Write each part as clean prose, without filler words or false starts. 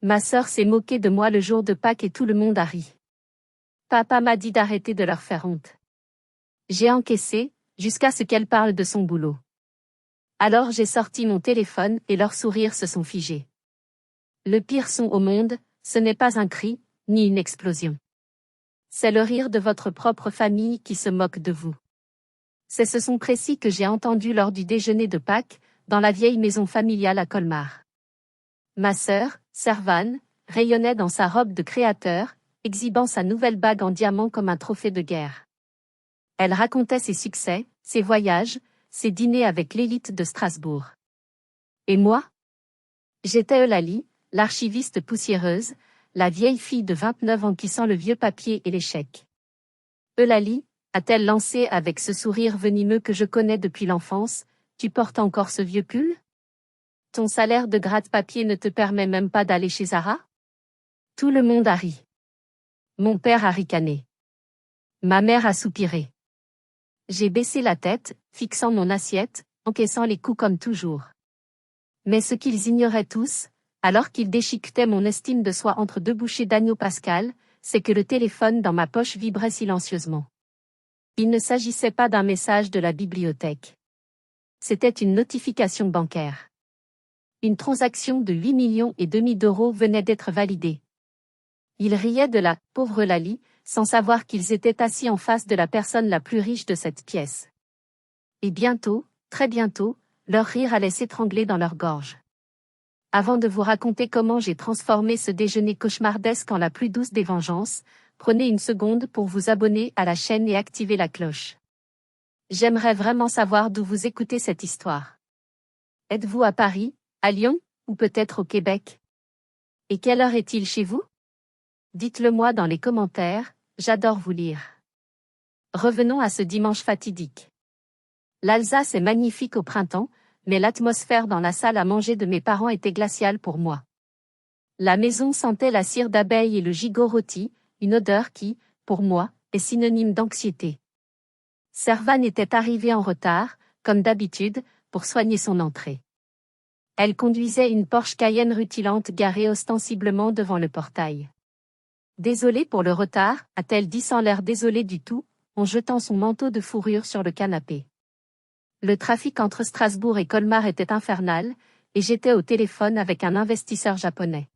Ma sœur s'est moquée de moi le jour de Pâques et tout le monde a ri. Papa m'a dit d'arrêter de leur faire honte. J'ai encaissé, jusqu'à ce qu'elle parle de son boulot. Alors j'ai sorti mon téléphone et leurs sourires se sont figés. Le pire son au monde, ce n'est pas un cri, ni une explosion. C'est le rire de votre propre famille qui se moque de vous. C'est ce son précis que j'ai entendu lors du déjeuner de Pâques, dans la vieille maison familiale à Colmar. Ma sœur, Servane, rayonnait dans sa robe de créateur, exhibant sa nouvelle bague en diamant comme un trophée de guerre. Elle racontait ses succès, ses voyages, ses dîners avec l'élite de Strasbourg. Et moi? J'étais Eulalie, l'archiviste poussiéreuse, la vieille fille de 29 ans qui sent le vieux papier et l'échec. Eulalie, a-t-elle lancé avec ce sourire venimeux que je connais depuis l'enfance, tu portes encore ce vieux pull? Ton salaire de gratte-papier ne te permet même pas d'aller chez Zara? Tout le monde a ri. Mon père a ricané. Ma mère a soupiré. J'ai baissé la tête, fixant mon assiette, encaissant les coups comme toujours. Mais ce qu'ils ignoraient tous, alors qu'ils déchiquetaient mon estime de soi entre deux bouchées d'agneau pascal, c'est que le téléphone dans ma poche vibrait silencieusement. Il ne s'agissait pas d'un message de la bibliothèque. C'était une notification bancaire. Une transaction de 8,5 millions d'euros venait d'être validée. Ils riaient de la « pauvre Eulalie », sans savoir qu'ils étaient assis en face de la personne la plus riche de cette pièce. Et bientôt, très bientôt, leur rire allait s'étrangler dans leur gorge. Avant de vous raconter comment j'ai transformé ce déjeuner cauchemardesque en la plus douce des vengeances, prenez une seconde pour vous abonner à la chaîne et activer la cloche. J'aimerais vraiment savoir d'où vous écoutez cette histoire. Êtes-vous à Paris, à Lyon, ou peut-être au Québec? Et quelle heure est-il chez vous? Dites-le moi dans les commentaires, j'adore vous lire. Revenons à ce dimanche fatidique. L'Alsace est magnifique au printemps, mais l'atmosphère dans la salle à manger de mes parents était glaciale pour moi. La maison sentait la cire d'abeille et le gigot rôti, une odeur qui, pour moi, est synonyme d'anxiété. Servane était arrivée en retard, comme d'habitude, pour soigner son entrée. Elle conduisait une Porsche Cayenne rutilante garée ostensiblement devant le portail. Désolée pour le retard, a-t-elle dit sans l'air désolée du tout, en jetant son manteau de fourrure sur le canapé. Le trafic entre Strasbourg et Colmar était infernal, et j'étais au téléphone avec un investisseur japonais.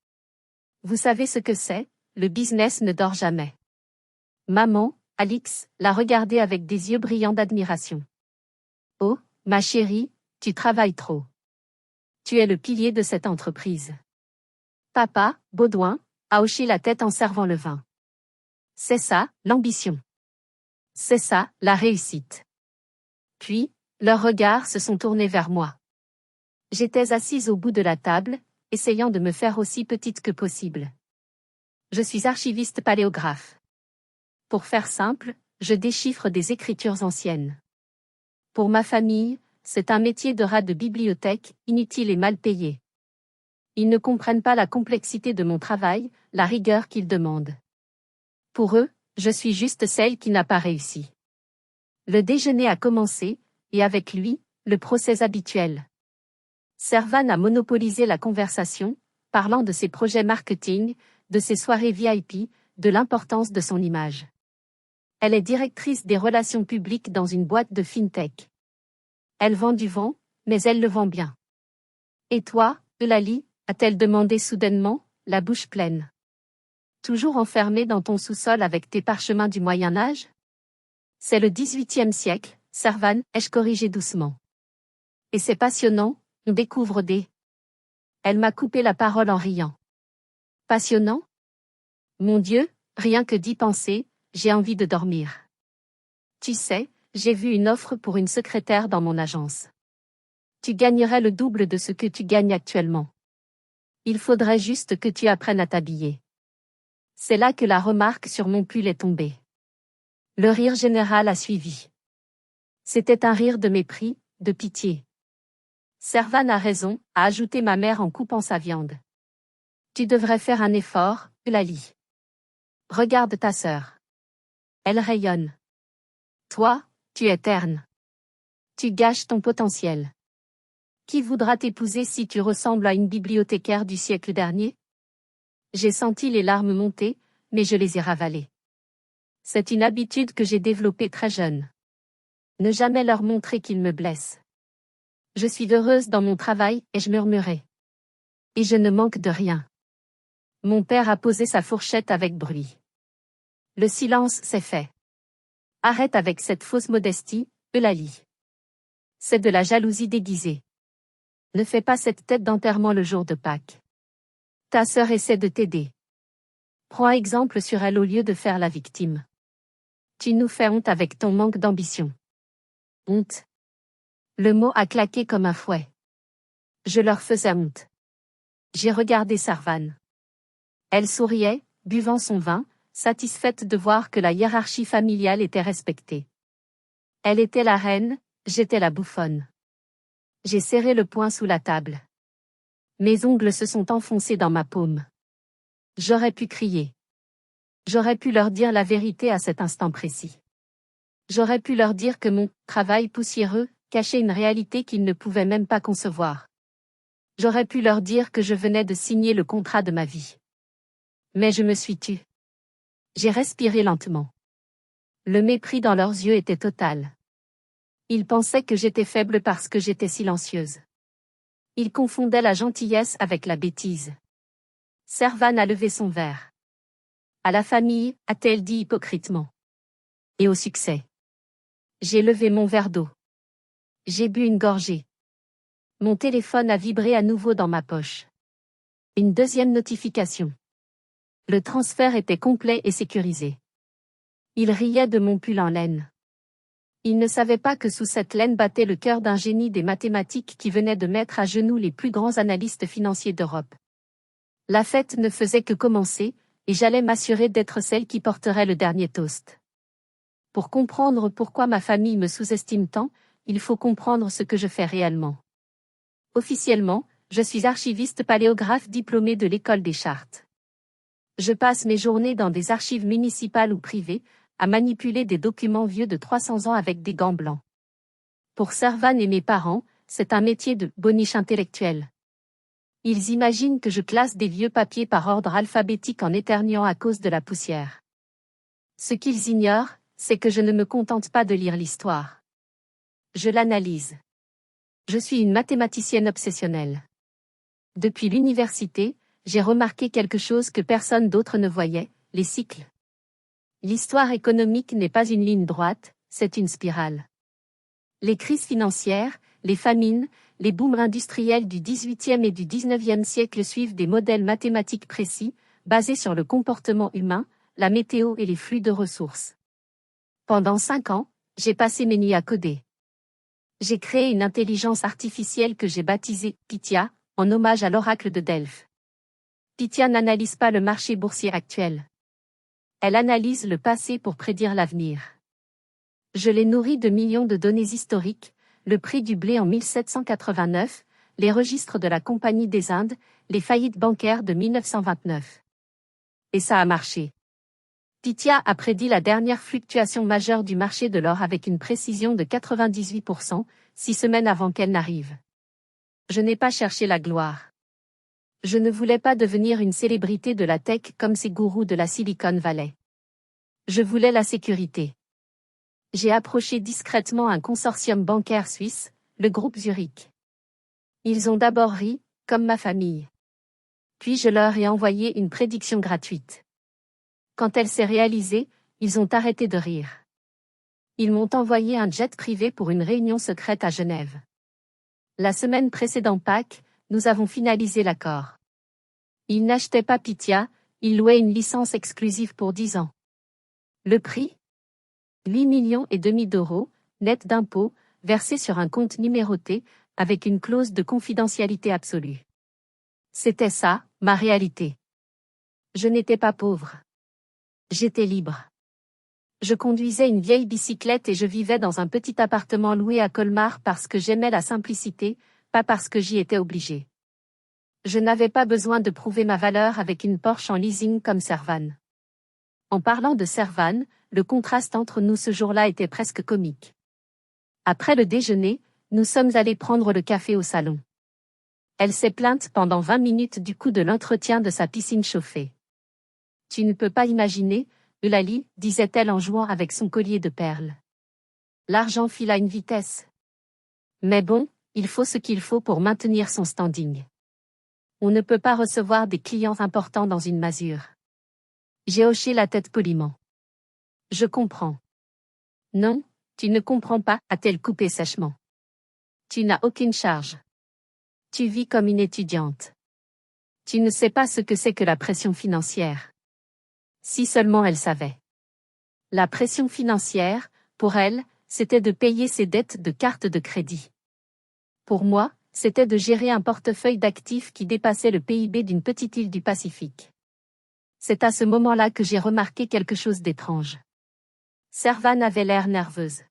Vous savez ce que c'est, le business ne dort jamais. Maman, Alix, l'a regardé avec des yeux brillants d'admiration. Oh, ma chérie, tu travailles trop. Tu es le pilier de cette entreprise. Papa, Baudouin, a hoché la tête en servant le vin. C'est ça, l'ambition. C'est ça, la réussite. Puis, leurs regards se sont tournés vers moi. J'étais assise au bout de la table, essayant de me faire aussi petite que possible. Je suis archiviste paléographe. Pour faire simple, je déchiffre des écritures anciennes. Pour ma famille, c'est un métier de rat de bibliothèque, inutile et mal payé. Ils ne comprennent pas la complexité de mon travail, la rigueur qu'il demande. Pour eux, je suis juste celle qui n'a pas réussi. Le déjeuner a commencé, et avec lui, le procès habituel. Servane a monopolisé la conversation, parlant de ses projets marketing, de ses soirées VIP, de l'importance de son image. Elle est directrice des relations publiques dans une boîte de fintech. Elle vend du vent, mais elle le vend bien. Et toi, Eulalie, a-t-elle demandé soudainement, la bouche pleine. Toujours enfermée dans ton sous-sol avec tes parchemins du Moyen-Âge? C'est le XVIIIe siècle, Servane, ai-je corrigé doucement. Et c'est passionnant, on découvre des... Elle m'a coupé la parole en riant. Passionnant? Mon Dieu, rien que d'y penser, j'ai envie de dormir. Tu sais, j'ai vu une offre pour une secrétaire dans mon agence. Tu gagnerais le double de ce que tu gagnes actuellement. Il faudrait juste que tu apprennes à t'habiller. C'est là que la remarque sur mon pull est tombée. Le rire général a suivi. C'était un rire de mépris, de pitié. Servane a raison, a ajouté ma mère en coupant sa viande. Tu devrais faire un effort, Eulalie. Regarde ta sœur. Elle rayonne. Toi, tu es terne. Tu gâches ton potentiel. Qui voudra t'épouser si tu ressembles à une bibliothécaire du siècle dernier? J'ai senti les larmes monter, mais je les ai ravalées. C'est une habitude que j'ai développée très jeune. Ne jamais leur montrer qu'ils me blessent. Je suis heureuse dans mon travail et je murmurais. Et je ne manque de rien. Mon père a posé sa fourchette avec bruit. Le silence s'est fait. Arrête avec cette fausse modestie, Eulalie. C'est de la jalousie déguisée. Ne fais pas cette tête d'enterrement le jour de Pâques. Ta sœur essaie de t'aider. Prends exemple sur elle au lieu de faire la victime. Tu nous fais honte avec ton manque d'ambition. Honte. Le mot a claqué comme un fouet. Je leur faisais honte. J'ai regardé Servan. Elle souriait, buvant son vin, satisfaite de voir que la hiérarchie familiale était respectée. Elle était la reine, j'étais la bouffonne. J'ai serré le poing sous la table. Mes ongles se sont enfoncés dans ma paume. J'aurais pu crier. J'aurais pu leur dire la vérité à cet instant précis. J'aurais pu leur dire que mon travail poussiéreux cachait une réalité qu'ils ne pouvaient même pas concevoir. J'aurais pu leur dire que je venais de signer le contrat de ma vie. Mais je me suis tue. J'ai respiré lentement. Le mépris dans leurs yeux était total. Ils pensaient que j'étais faible parce que j'étais silencieuse. Ils confondaient la gentillesse avec la bêtise. Servan a levé son verre. À la famille, a-t-elle dit hypocritement. Et au succès. J'ai levé mon verre d'eau. J'ai bu une gorgée. Mon téléphone a vibré à nouveau dans ma poche. Une deuxième notification. Le transfert était complet et sécurisé. Il riait de mon pull en laine. Il ne savait pas que sous cette laine battait le cœur d'un génie des mathématiques qui venait de mettre à genoux les plus grands analystes financiers d'Europe. La fête ne faisait que commencer, et j'allais m'assurer d'être celle qui porterait le dernier toast. Pour comprendre pourquoi ma famille me sous-estime tant, il faut comprendre ce que je fais réellement. Officiellement, je suis archiviste paléographe diplômé de l'École des Chartes. Je passe mes journées dans des archives municipales ou privées, à manipuler des documents vieux de 300 ans avec des gants blancs. Pour Servan et mes parents, c'est un métier de boniche intellectuel. Ils imaginent que je classe des vieux papiers par ordre alphabétique en éternuant à cause de la poussière. Ce qu'ils ignorent, c'est que je ne me contente pas de lire l'histoire. Je l'analyse. Je suis une mathématicienne obsessionnelle. Depuis l'université, j'ai remarqué quelque chose que personne d'autre ne voyait, les cycles. L'histoire économique n'est pas une ligne droite, c'est une spirale. Les crises financières, les famines, les booms industriels du XVIIIe et du XIXe siècle suivent des modèles mathématiques précis, basés sur le comportement humain, la météo et les flux de ressources. Pendant 5 ans, j'ai passé mes nuits à coder. J'ai créé une intelligence artificielle que j'ai baptisée Pythia, en hommage à l'oracle de Delphes. Pythia n'analyse pas le marché boursier actuel. Elle analyse le passé pour prédire l'avenir. Je l'ai nourrie de millions de données historiques, le prix du blé en 1789, les registres de la Compagnie des Indes, les faillites bancaires de 1929. Et ça a marché. Pythia a prédit la dernière fluctuation majeure du marché de l'or avec une précision de 98%, 6 semaines avant qu'elle n'arrive. Je n'ai pas cherché la gloire. Je ne voulais pas devenir une célébrité de la tech comme ces gourous de la Silicon Valley. Je voulais la sécurité. J'ai approché discrètement un consortium bancaire suisse, le groupe Zurich. Ils ont d'abord ri, comme ma famille. Puis je leur ai envoyé une prédiction gratuite. Quand elle s'est réalisée, ils ont arrêté de rire. Ils m'ont envoyé un jet privé pour une réunion secrète à Genève. La semaine précédant Pâques, nous avons finalisé l'accord. Ils n'achetaient pas Pythia, ils louaient une licence exclusive pour 10 ans. Le prix ? 8,5 millions d'euros, net d'impôts, versés sur un compte numéroté, avec une clause de confidentialité absolue. C'était ça, ma réalité. Je n'étais pas pauvre. J'étais libre. Je conduisais une vieille bicyclette et je vivais dans un petit appartement loué à Colmar parce que j'aimais la simplicité, pas parce que j'y étais obligée. Je n'avais pas besoin de prouver ma valeur avec une Porsche en leasing comme Servan. En parlant de Servan, le contraste entre nous ce jour-là était presque comique. Après le déjeuner, nous sommes allés prendre le café au salon. Elle s'est plainte pendant 20 minutes du coût de l'entretien de sa piscine chauffée. Tu ne peux pas imaginer, Eulalie, disait-elle en jouant avec son collier de perles. L'argent file à une vitesse. Mais bon, il faut ce qu'il faut pour maintenir son standing. On ne peut pas recevoir des clients importants dans une masure. J'ai hoché la tête poliment. Je comprends. Non, tu ne comprends pas, a-t-elle coupé sèchement. Tu n'as aucune charge. Tu vis comme une étudiante. Tu ne sais pas ce que c'est que la pression financière. Si seulement elle savait. La pression financière, pour elle, c'était de payer ses dettes de carte de crédit. Pour moi, c'était de gérer un portefeuille d'actifs qui dépassait le PIB d'une petite île du Pacifique. C'est à ce moment-là que j'ai remarqué quelque chose d'étrange. Servane avait l'air nerveuse.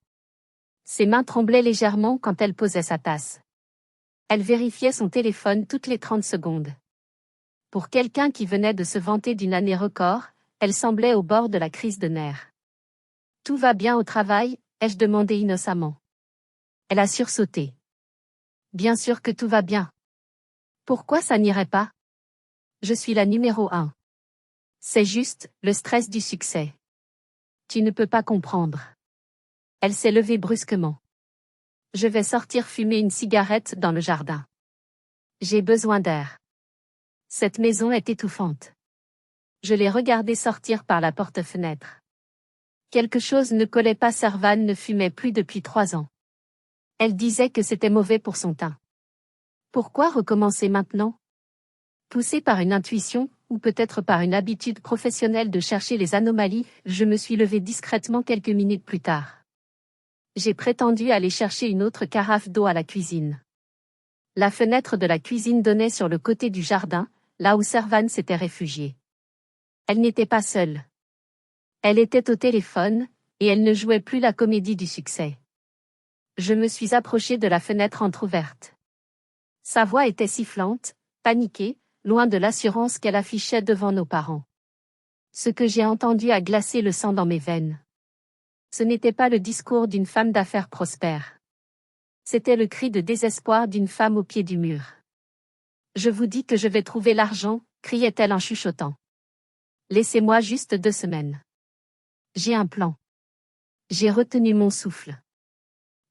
Ses mains tremblaient légèrement quand elle posait sa tasse. Elle vérifiait son téléphone toutes les 30 secondes. Pour quelqu'un qui venait de se vanter d'une année record, elle semblait au bord de la crise de nerfs. « Tout va bien au travail ?» ai-je demandé innocemment. Elle a sursauté. « Bien sûr que tout va bien. Pourquoi ça n'irait pas? Je suis la numéro 1. C'est juste, le stress du succès. Tu ne peux pas comprendre. » Elle s'est levée brusquement. « Je vais sortir fumer une cigarette dans le jardin. J'ai besoin d'air. Cette maison est étouffante. » Je l'ai regardée sortir par la porte-fenêtre. Quelque chose ne collait pas. Servane ne fumait plus depuis 3 ans. Elle disait que c'était mauvais pour son teint. Pourquoi recommencer maintenant? Poussée par une intuition, ou peut-être par une habitude professionnelle de chercher les anomalies, je me suis levée discrètement quelques minutes plus tard. J'ai prétendu aller chercher une autre carafe d'eau à la cuisine. La fenêtre de la cuisine donnait sur le côté du jardin, là où Servane s'était réfugiée. Elle n'était pas seule. Elle était au téléphone, et elle ne jouait plus la comédie du succès. Je me suis approchée de la fenêtre entr'ouverte. Sa voix était sifflante, paniquée, loin de l'assurance qu'elle affichait devant nos parents. Ce que j'ai entendu a glacé le sang dans mes veines. Ce n'était pas le discours d'une femme d'affaires prospère. C'était le cri de désespoir d'une femme au pied du mur. « Je vous dis que je vais trouver l'argent », criait-elle en chuchotant. « Laissez-moi juste 2 semaines. J'ai un plan. » J'ai retenu mon souffle.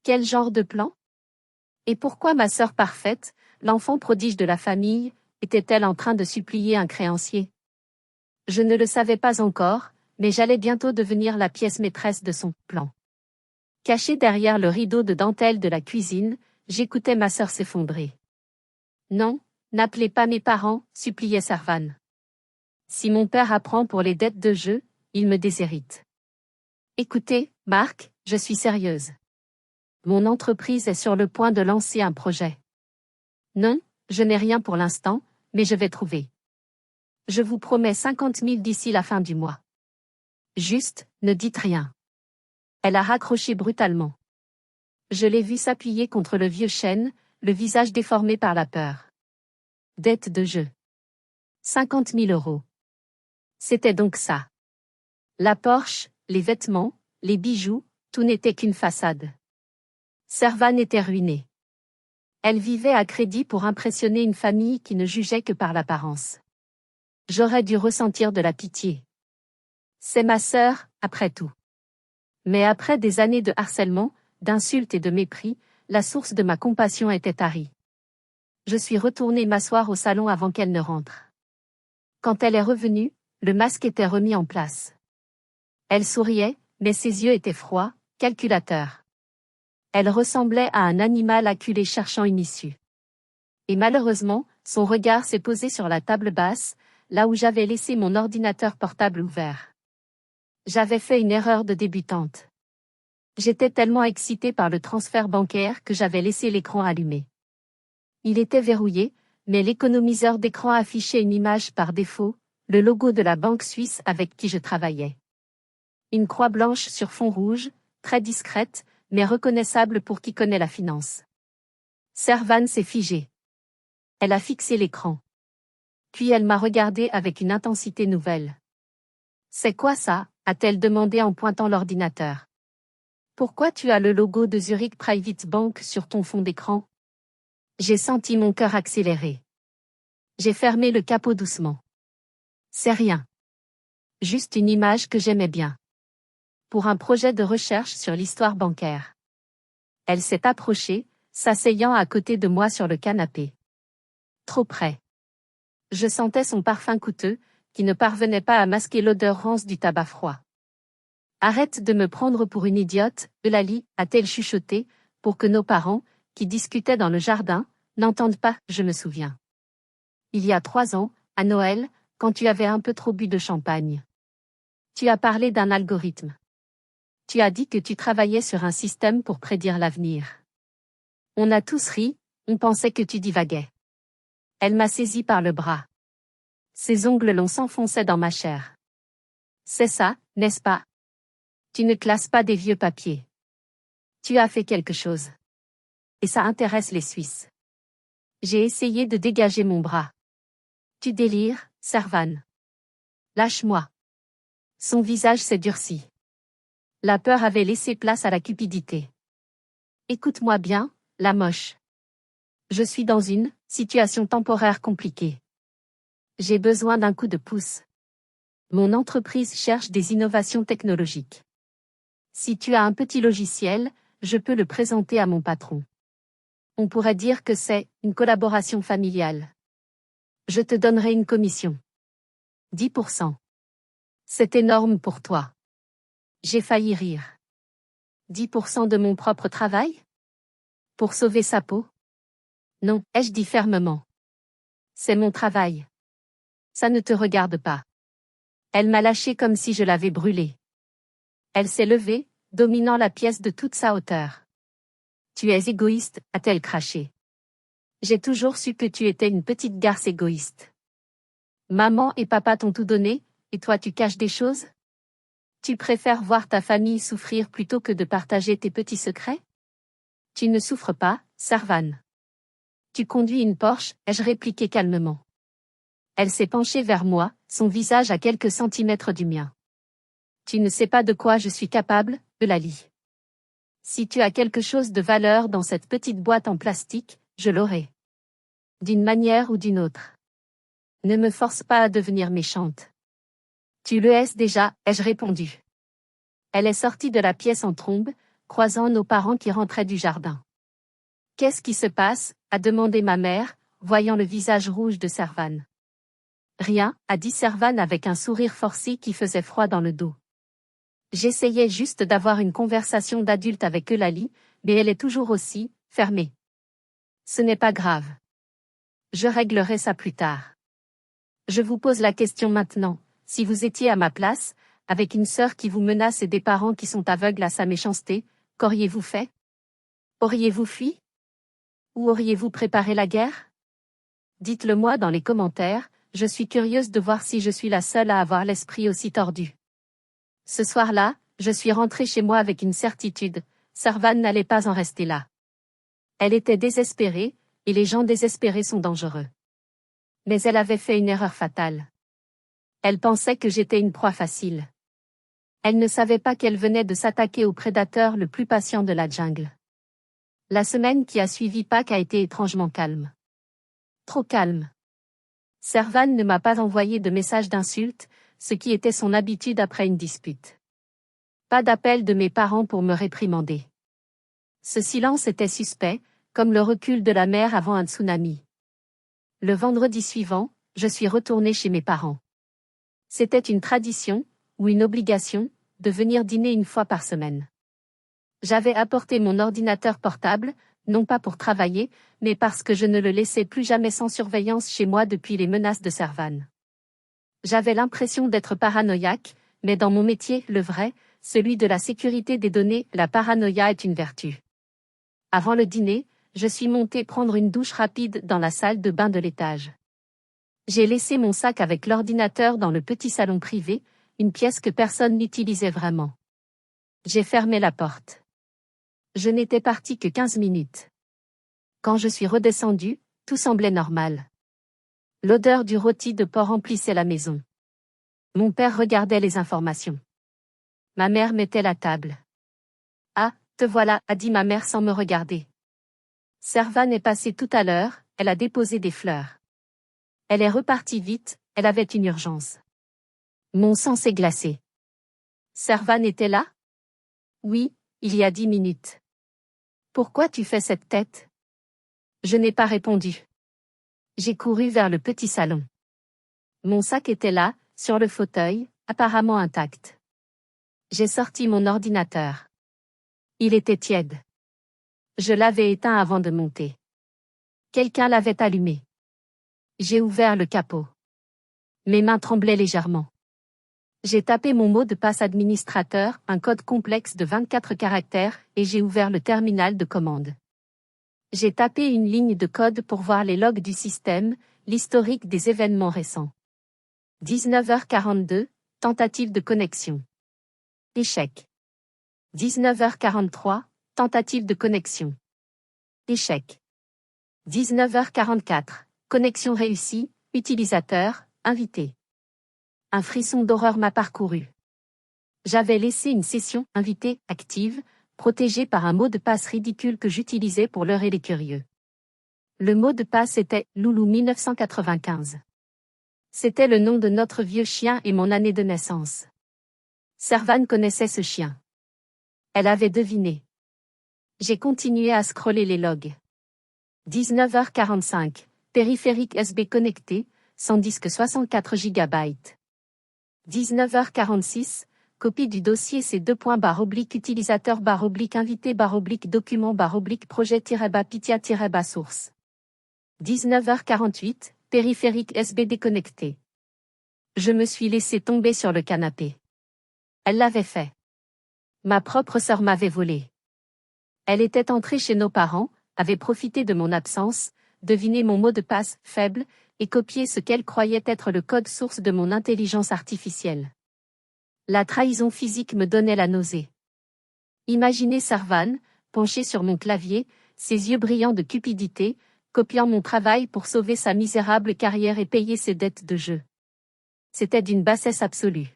Quel genre de plan? Et pourquoi ma sœur parfaite, l'enfant prodige de la famille, était-elle en train de supplier un créancier? Je ne le savais pas encore, mais j'allais bientôt devenir la pièce maîtresse de son plan. Cachée derrière le rideau de dentelle de la cuisine, j'écoutais ma sœur s'effondrer. « Non, n'appelez pas mes parents, suppliait Servane. Si mon père apprend pour les dettes de jeu, il me déshérite. Écoutez, Marc, je suis sérieuse. Mon entreprise est sur le point de lancer un projet. Non, je n'ai rien pour l'instant, mais je vais trouver. Je vous promets 50 000 d'ici la fin du mois. Juste, ne dites rien. » Elle a raccroché brutalement. Je l'ai vue s'appuyer contre le vieux chêne, le visage déformé par la peur. Dette de jeu. 50 000 euros. C'était donc ça. La Porsche, les vêtements, les bijoux, tout n'était qu'une façade. Servane était ruinée. Elle vivait à crédit pour impressionner une famille qui ne jugeait que par l'apparence. J'aurais dû ressentir de la pitié. C'est ma sœur, après tout. Mais après des années de harcèlement, d'insultes et de mépris, la source de ma compassion était tarie. Je suis retournée m'asseoir au salon avant qu'elle ne rentre. Quand elle est revenue, le masque était remis en place. Elle souriait, mais ses yeux étaient froids, calculateurs. Elle ressemblait à un animal acculé cherchant une issue. Et malheureusement, son regard s'est posé sur la table basse, là où j'avais laissé mon ordinateur portable ouvert. J'avais fait une erreur de débutante. J'étais tellement excitée par le transfert bancaire que j'avais laissé l'écran allumé. Il était verrouillé, mais l'économiseur d'écran affichait une image par défaut, le logo de la banque suisse avec qui je travaillais. Une croix blanche sur fond rouge, très discrète, mais reconnaissable pour qui connaît la finance. Servane s'est figée. Elle a fixé l'écran. Puis elle m'a regardé avec une intensité nouvelle. « C'est quoi ça ?» a-t-elle demandé en pointant l'ordinateur. « Pourquoi tu as le logo de Zurich Private Bank sur ton fond d'écran ?» J'ai senti mon cœur accélérer. J'ai fermé le capot doucement. C'est rien. Juste une image que j'aimais bien. Pour un projet de recherche sur l'histoire bancaire. Elle s'est approchée, s'asseyant à côté de moi sur le canapé. Trop près. Je sentais son parfum coûteux, qui ne parvenait pas à masquer l'odeur rance du tabac froid. Arrête de me prendre pour une idiote, Eulalie, a-t-elle chuchoté, pour que nos parents, qui discutaient dans le jardin, n'entendent pas, je me souviens. Il y a 3 ans, à Noël, quand tu avais un peu trop bu de champagne. Tu as parlé d'un algorithme. Tu as dit que tu travaillais sur un système pour prédire l'avenir. On a tous ri, on pensait que tu divaguais. Elle m'a saisi par le bras. Ses ongles longs s'enfonçaient dans ma chair. C'est ça, n'est-ce pas? Tu ne classes pas des vieux papiers. Tu as fait quelque chose. Et ça intéresse les Suisses. J'ai essayé de dégager mon bras. Tu délires, Servan. Lâche-moi. Son visage s'est durci. La peur avait laissé place à la cupidité. Écoute-moi bien, la moche. Je suis dans une situation temporaire compliquée. J'ai besoin d'un coup de pouce. Mon entreprise cherche des innovations technologiques. Si tu as un petit logiciel, je peux le présenter à mon patron. On pourrait dire que c'est une collaboration familiale. Je te donnerai une commission. 10%. C'est énorme pour toi. J'ai failli rire. 10% de mon propre travail? Pour sauver sa peau? Non, ai-je dit fermement. C'est mon travail. Ça ne te regarde pas. Elle m'a lâché comme si je l'avais brûlée. Elle s'est levée, dominant la pièce de toute sa hauteur. Tu es égoïste, a-t-elle craché. J'ai toujours su que tu étais une petite garce égoïste. Maman et papa t'ont tout donné, et toi tu caches des choses? Tu préfères voir ta famille souffrir plutôt que de partager tes petits secrets? Tu ne souffres pas, Servan. Tu conduis une Porsche, ai-je répliqué calmement. Elle s'est penchée vers moi, son visage à quelques centimètres du mien. Tu ne sais pas de quoi je suis capable, Eulalie. Si tu as quelque chose de valeur dans cette petite boîte en plastique, je l'aurai. D'une manière ou d'une autre. Ne me force pas à devenir méchante. Tu le es déjà, ai-je répondu. Elle est sortie de la pièce en trombe, croisant nos parents qui rentraient du jardin. Qu'est-ce qui se passe? A demandé ma mère, voyant le visage rouge de Servan. Rien, a dit Servan avec un sourire forcé qui faisait froid dans le dos. J'essayais juste d'avoir une conversation d'adulte avec Eulalie, mais elle est toujours aussi fermée. Ce n'est pas grave. Je réglerai ça plus tard. Je vous pose la question maintenant, si vous étiez à ma place, avec une sœur qui vous menace et des parents qui sont aveugles à sa méchanceté, qu'auriez-vous fait? Auriez-vous fui? Ou auriez-vous préparé la guerre? Dites-le moi dans les commentaires, je suis curieuse de voir si je suis la seule à avoir l'esprit aussi tordu. Ce soir-là, je suis rentrée chez moi avec une certitude, Servan n'allait pas en rester là. Elle était désespérée, et les gens désespérés sont dangereux. Mais elle avait fait une erreur fatale. Elle pensait que j'étais une proie facile. Elle ne savait pas qu'elle venait de s'attaquer au prédateur le plus patient de la jungle. La semaine qui a suivi Pâques a été étrangement calme. Trop calme. Servan ne m'a pas envoyé de message d'insulte, ce qui était son habitude après une dispute. Pas d'appel de mes parents pour me réprimander. Ce silence était suspect, comme le recul de la mer avant un tsunami. Le vendredi suivant, je suis retournée chez mes parents. C'était une tradition, ou une obligation, de venir dîner une fois par semaine. J'avais apporté mon ordinateur portable, non pas pour travailler, mais parce que je ne le laissais plus jamais sans surveillance chez moi depuis les menaces de Servan. J'avais l'impression d'être paranoïaque, mais dans mon métier, le vrai, celui de la sécurité des données, la paranoïa est une vertu. Avant le dîner, je suis montée prendre une douche rapide dans la salle de bain de l'étage. J'ai laissé mon sac avec l'ordinateur dans le petit salon privé, une pièce que personne n'utilisait vraiment. J'ai fermé la porte. Je n'étais partie que 15 minutes. Quand je suis redescendue, tout semblait normal. L'odeur du rôti de porc emplissait la maison. Mon père regardait les informations. Ma mère mettait la table. Ah, te voilà, a dit ma mère sans me regarder. Servan est passée tout à l'heure, elle a déposé des fleurs. Elle est repartie vite, elle avait une urgence. Mon sang s'est glacé. Servan était là? Oui, il y a 10 minutes. Pourquoi tu fais cette tête? Je n'ai pas répondu. J'ai couru vers le petit salon. Mon sac était là, sur le fauteuil, apparemment intact. J'ai sorti mon ordinateur. Il était tiède. Je l'avais éteint avant de monter. Quelqu'un l'avait allumé. J'ai ouvert le capot. Mes mains tremblaient légèrement. J'ai tapé mon mot de passe administrateur, un code complexe de 24 caractères, et j'ai ouvert le terminal de commande. J'ai tapé une ligne de code pour voir les logs du système, l'historique des événements récents. 19h42, tentative de connexion. Échec. 19h43, tentative de connexion. Échec. 19h44, connexion réussie, utilisateur, invité. Un frisson d'horreur m'a parcouru. J'avais laissé une session invité active, protégée par un mot de passe ridicule que j'utilisais pour leurrer les curieux. Le mot de passe était Loulou 1995. C'était le nom de notre vieux chien et mon année de naissance. Servan connaissait ce chien. Elle avait deviné. J'ai continué à scroller les logs. 19h45, périphérique USB connecté, sans disque 64 Go. 19h46, copie du dossier C:/invité/document/projet-pitia-source. 19h48, périphérique USB déconnecté. Je me suis laissé tomber sur le canapé. Elle l'avait fait. Ma propre sœur m'avait volé. Elle était entrée chez nos parents, avait profité de mon absence, deviné mon mot de passe faible, et copié ce qu'elle croyait être le code source de mon intelligence artificielle. La trahison physique me donnait la nausée. Imaginez Servan, penché sur mon clavier, ses yeux brillants de cupidité, copiant mon travail pour sauver sa misérable carrière et payer ses dettes de jeu. C'était d'une bassesse absolue.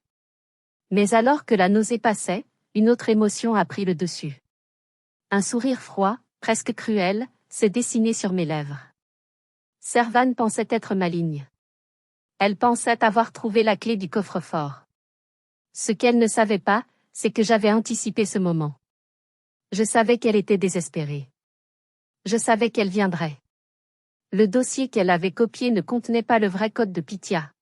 Mais alors que la nausée passait, une autre émotion a pris le dessus. Un sourire froid, presque cruel, s'est dessiné sur mes lèvres. Servan pensait être maligne. Elle pensait avoir trouvé la clé du coffre-fort. Ce qu'elle ne savait pas, c'est que j'avais anticipé ce moment. Je savais qu'elle était désespérée. Je savais qu'elle viendrait. Le dossier qu'elle avait copié ne contenait pas le vrai code de Pythia.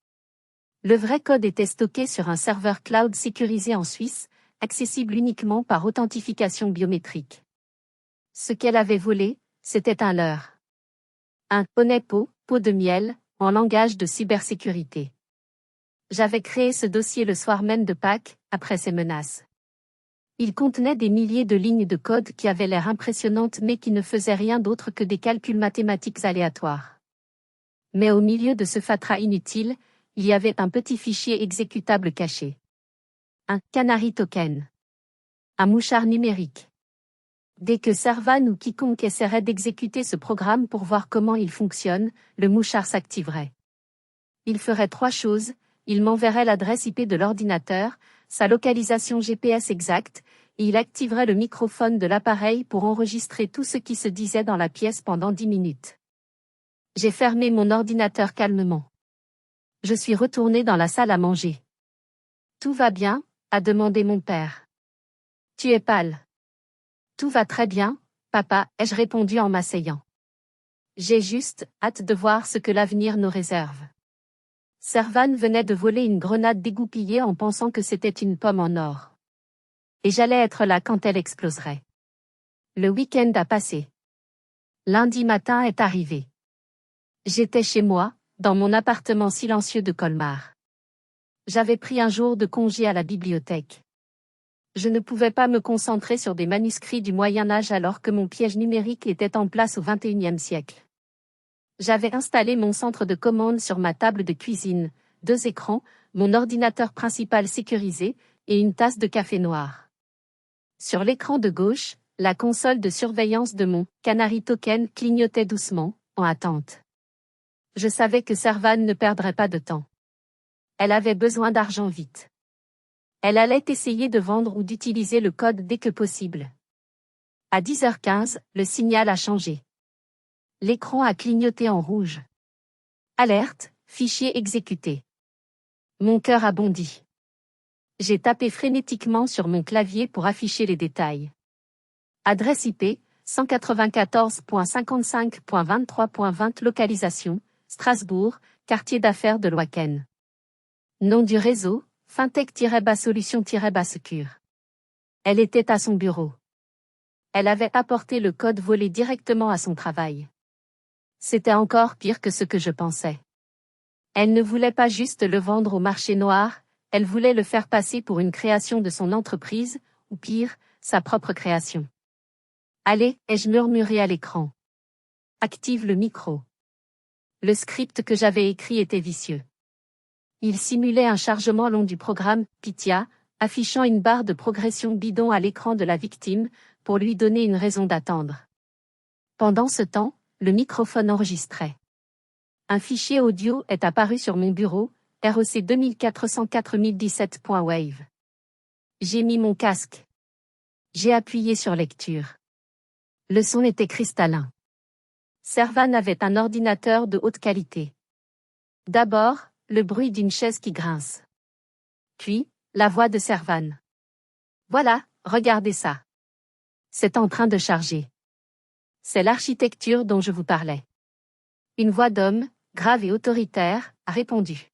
Le vrai code était stocké sur un serveur cloud sécurisé en Suisse, accessible uniquement par authentification biométrique. Ce qu'elle avait volé, c'était un leurre. Un honnête pot de miel, en langage de cybersécurité. J'avais créé ce dossier le soir même de Pâques, après ces menaces. Il contenait des milliers de lignes de code qui avaient l'air impressionnantes mais qui ne faisaient rien d'autre que des calculs mathématiques aléatoires. Mais au milieu de ce fatras inutile, il y avait un petit fichier exécutable caché. Un canary token. Un mouchard numérique. Dès que Servan ou quiconque essaierait d'exécuter ce programme pour voir comment il fonctionne, le mouchard s'activerait. Il ferait 3 choses, il m'enverrait l'adresse IP de l'ordinateur, sa localisation GPS exacte, et il activerait le microphone de l'appareil pour enregistrer tout ce qui se disait dans la pièce pendant 10 minutes. J'ai fermé mon ordinateur calmement. Je suis retourné dans la salle à manger. Tout va bien, a demandé mon père. Tu es pâle. Tout va très bien, papa, ai-je répondu en m'asseyant. J'ai juste hâte de voir ce que l'avenir nous réserve. Servan venait de voler une grenade dégoupillée en pensant que c'était une pomme en or. Et j'allais être là quand elle exploserait. Le week-end a passé. Lundi matin est arrivé. J'étais chez moi, dans mon appartement silencieux de Colmar. J'avais pris un jour de congé à la bibliothèque. Je ne pouvais pas me concentrer sur des manuscrits du Moyen Âge alors que mon piège numérique était en place au XXIe siècle. J'avais installé mon centre de commande sur ma table de cuisine, 2 écrans, mon ordinateur principal sécurisé, et une tasse de café noir. Sur l'écran de gauche, la console de surveillance de mon Canary Token clignotait doucement, en attente. Je savais que Servan ne perdrait pas de temps. Elle avait besoin d'argent vite. Elle allait essayer de vendre ou d'utiliser le code dès que possible. À 10h15, le signal a changé. L'écran a clignoté en rouge. Alerte, fichier exécuté. Mon cœur a bondi. J'ai tapé frénétiquement sur mon clavier pour afficher les détails. Adresse IP, 194.55.23.20 Localisation, Strasbourg, quartier d'affaires de Loaken. Nom du réseau, Fintech-Solution-Secure. Elle était à son bureau. Elle avait apporté le code volé directement à son travail. C'était encore pire que ce que je pensais. Elle ne voulait pas juste le vendre au marché noir, elle voulait le faire passer pour une création de son entreprise, ou pire, sa propre création. Allez, ai-je murmuré à l'écran. Active le micro. Le script que j'avais écrit était vicieux. Il simulait un chargement long du programme Pythia, affichant une barre de progression bidon à l'écran de la victime, pour lui donner une raison d'attendre. Pendant ce temps, le microphone enregistrait. Un fichier audio est apparu sur mon bureau, ROC 2404-017.wave. J'ai mis mon casque. J'ai appuyé sur lecture. Le son était cristallin. Servan avait un ordinateur de haute qualité. D'abord, le bruit d'une chaise qui grince. Puis, la voix de Servan. Voilà, regardez ça. C'est en train de charger. C'est l'architecture dont je vous parlais. Une voix d'homme, grave et autoritaire, a répondu.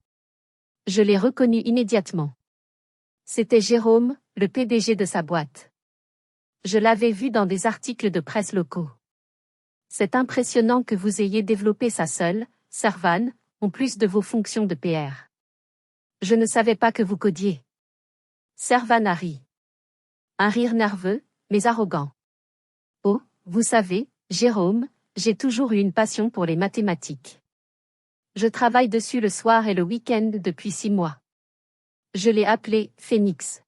Je l'ai reconnu immédiatement. C'était Jérôme, le PDG de sa boîte. Je l'avais vu dans des articles de presse locaux. C'est impressionnant que vous ayez développé ça seul, Servan, en plus de vos fonctions de PR. Je ne savais pas que vous codiez. Servan a ri. Un rire nerveux, mais arrogant. Oh, vous savez, Jérôme, j'ai toujours eu une passion pour les mathématiques. Je travaille dessus le soir et le week-end depuis 6 mois. Je l'ai appelé Phénix.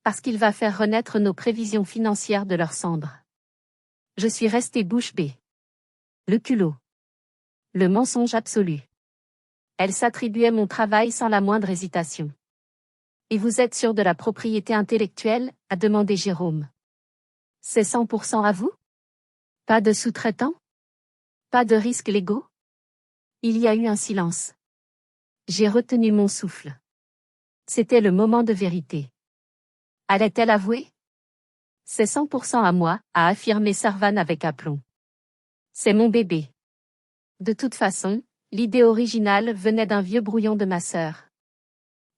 Parce qu'il va faire renaître nos prévisions financières de leurs cendres. Je suis resté bouche bée. Le culot. Le mensonge absolu. Elle s'attribuait mon travail sans la moindre hésitation. Et vous êtes sûr de la propriété intellectuelle, a demandé Jérôme. C'est 100% à vous? Pas de sous-traitant? Pas de risques légaux? Il y a eu un silence. J'ai retenu mon souffle. C'était le moment de vérité. Allait-elle avouer? C'est 100% à moi, a affirmé Servan avec aplomb. C'est mon bébé. De toute façon, l'idée originale venait d'un vieux brouillon de ma sœur.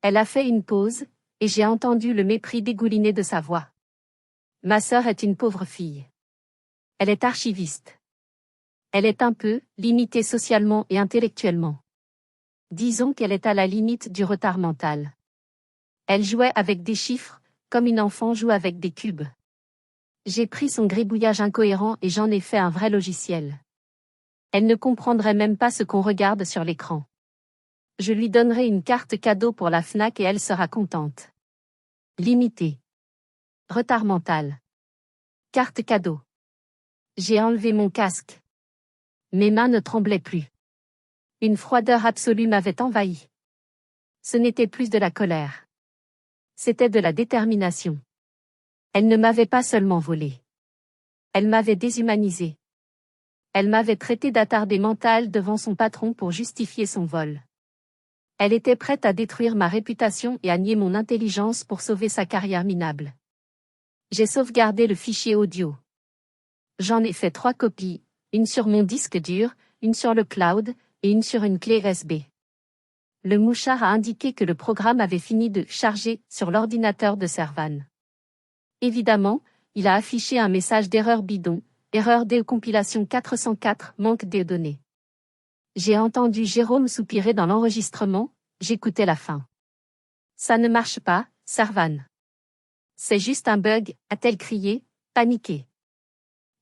Elle a fait une pause, et j'ai entendu le mépris dégouliner de sa voix. Ma sœur est une pauvre fille. Elle est archiviste. Elle est un peu limitée socialement et intellectuellement. Disons qu'elle est à la limite du retard mental. Elle jouait avec des chiffres, comme une enfant joue avec des cubes. J'ai pris son gribouillage incohérent et j'en ai fait un vrai logiciel. Elle ne comprendrait même pas ce qu'on regarde sur l'écran. Je lui donnerai une carte cadeau pour la Fnac et elle sera contente. Limité. Retard mental. Carte cadeau. J'ai enlevé mon casque. Mes mains ne tremblaient plus. Une froideur absolue m'avait envahi. Ce n'était plus de la colère. C'était de la détermination. Elle ne m'avait pas seulement volé. Elle m'avait déshumanisé. Elle m'avait traité d'attardé mental devant son patron pour justifier son vol. Elle était prête à détruire ma réputation et à nier mon intelligence pour sauver sa carrière minable. J'ai sauvegardé le fichier audio. J'en ai fait 3 copies, une sur mon disque dur, une sur le cloud, et une sur une clé USB. Le mouchard a indiqué que le programme avait fini de charger sur l'ordinateur de Servan. Évidemment, il a affiché un message d'erreur bidon, erreur de compilation 404, manque de données. J'ai entendu Jérôme soupirer dans l'enregistrement, j'écoutais la fin. Ça ne marche pas, Servan. C'est juste un bug, a-t-elle crié, paniquée.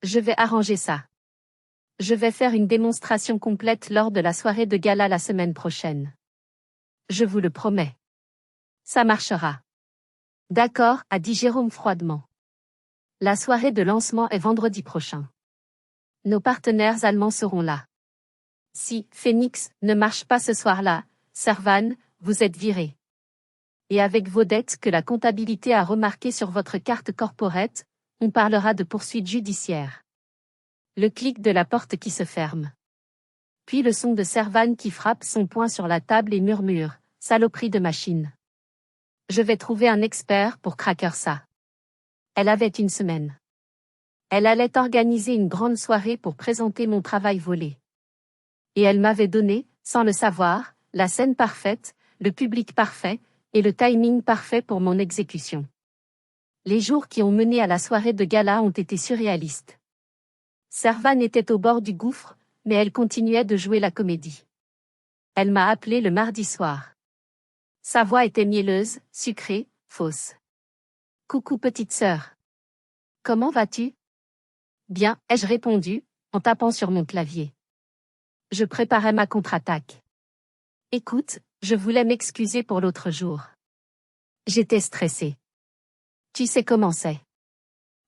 Je vais arranger ça. Je vais faire une démonstration complète lors de la soirée de gala la semaine prochaine. Je vous le promets. Ça marchera. D'accord, a dit Jérôme froidement. La soirée de lancement est vendredi prochain. Nos partenaires allemands seront là. Si Phénix ne marche pas ce soir-là, Servan, vous êtes viré. Et avec vos dettes que la comptabilité a remarquées sur votre carte corporate, on parlera de poursuites judiciaires. Le clic de la porte qui se ferme. Puis le son de Servan qui frappe son poing sur la table et murmure « Saloperie de machine. Je vais trouver un expert pour craquer ça. » Elle avait une semaine. Elle allait organiser une grande soirée pour présenter mon travail volé. Et elle m'avait donné, sans le savoir, la scène parfaite, le public parfait, et le timing parfait pour mon exécution. Les jours qui ont mené à la soirée de gala ont été surréalistes. Servan était au bord du gouffre, mais elle continuait de jouer la comédie. Elle m'a appelé le mardi soir. Sa voix était mielleuse, sucrée, fausse. « Coucou petite sœur. Comment vas-tu ? » « Bien, ai-je répondu, en tapant sur mon clavier. Je préparais ma contre-attaque. « Écoute, je voulais m'excuser pour l'autre jour. J'étais stressée. Tu sais comment c'est.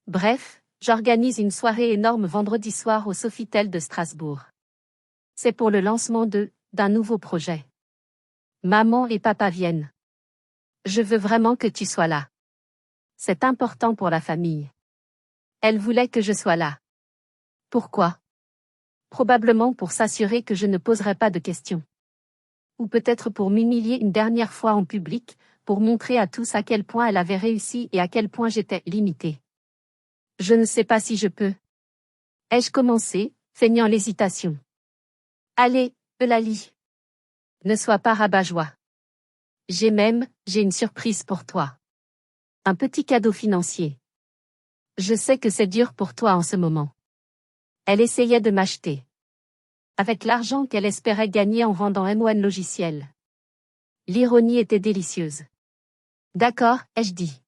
Bref, j'organise une soirée énorme vendredi soir au Sofitel de Strasbourg. C'est pour le lancement d'un nouveau projet. Maman et papa viennent. Je veux vraiment que tu sois là. C'est important pour la famille. » Elle voulait que je sois là. Pourquoi ? Probablement pour s'assurer que je ne poserais pas de questions. Ou peut-être pour m'humilier une dernière fois en public, pour montrer à tous à quel point elle avait réussi et à quel point j'étais limitée. Je ne sais pas si je peux. Ai-je commencé, feignant l'hésitation. Allez, Eulalie. Ne sois pas rabat-joie. J'ai une surprise pour toi. Un petit cadeau financier. Je sais que c'est dur pour toi en ce moment. Elle essayait de m'acheter. Avec l'argent qu'elle espérait gagner en vendant M1 logiciel. L'ironie était délicieuse. D'accord, ai-je dit.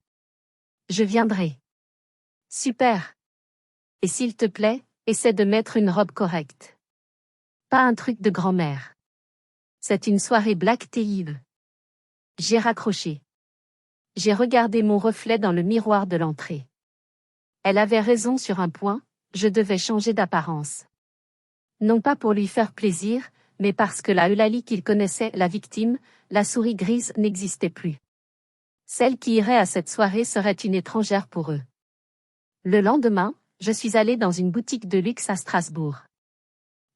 Je viendrai. Super. Et s'il te plaît, essaie de mettre une robe correcte. Pas un truc de grand-mère. C'est une soirée Black Tea. J'ai raccroché. J'ai regardé mon reflet dans le miroir de l'entrée. Elle avait raison sur un point, je devais changer d'apparence. Non pas pour lui faire plaisir, mais parce que la Eulalie qu'il connaissait, la victime, la souris grise, n'existait plus. Celle qui irait à cette soirée serait une étrangère pour eux. Le lendemain, je suis allée dans une boutique de luxe à Strasbourg.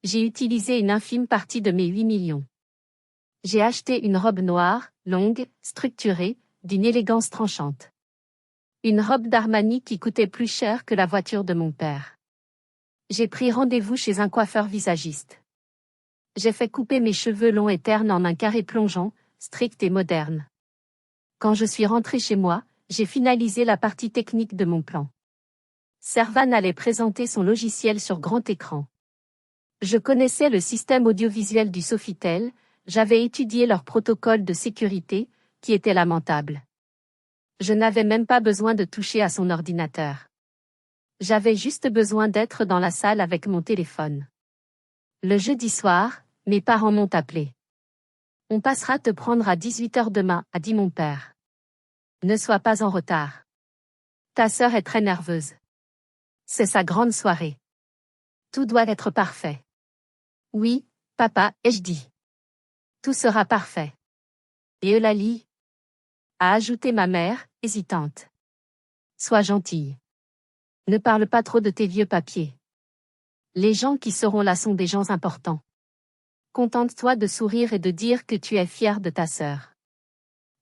J'ai utilisé une infime partie de mes 8 millions. J'ai acheté une robe noire, longue, structurée, d'une élégance tranchante. Une robe d'Armani qui coûtait plus cher que la voiture de mon père. J'ai pris rendez-vous chez un coiffeur visagiste. J'ai fait couper mes cheveux longs et ternes en un carré plongeant, strict et moderne. Quand je suis rentrée chez moi, j'ai finalisé la partie technique de mon plan. Servan allait présenter son logiciel sur grand écran. Je connaissais le système audiovisuel du Sofitel, j'avais étudié leur protocole de sécurité, qui était lamentable. Je n'avais même pas besoin de toucher à son ordinateur. J'avais juste besoin d'être dans la salle avec mon téléphone. Le jeudi soir, mes parents m'ont appelé. « On passera te prendre à 18h demain, » a dit mon père. « Ne sois pas en retard. Ta sœur est très nerveuse. C'est sa grande soirée. Tout doit être parfait. » « Oui, papa, ai-je dit. Tout sera parfait. » Et Eulalie ? A ajouté ma mère, hésitante. Sois gentille. Ne parle pas trop de tes vieux papiers. Les gens qui seront là sont des gens importants. Contente-toi de sourire et de dire que tu es fière de ta sœur.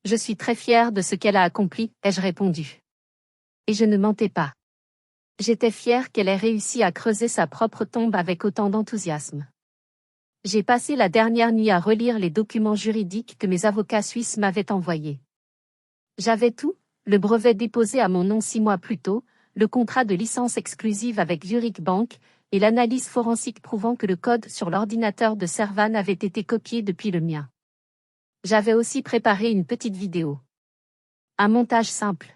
Je suis très fière de ce qu'elle a accompli, ai-je répondu. Et je ne mentais pas. J'étais fière qu'elle ait réussi à creuser sa propre tombe avec autant d'enthousiasme. J'ai passé la dernière nuit à relire les documents juridiques que mes avocats suisses m'avaient envoyés. J'avais tout, le brevet déposé à mon nom 6 mois plus tôt, le contrat de licence exclusive avec Zurich Bank, et l'analyse forensique prouvant que le code sur l'ordinateur de Servan avait été copié depuis le mien. J'avais aussi préparé une petite vidéo. Un montage simple.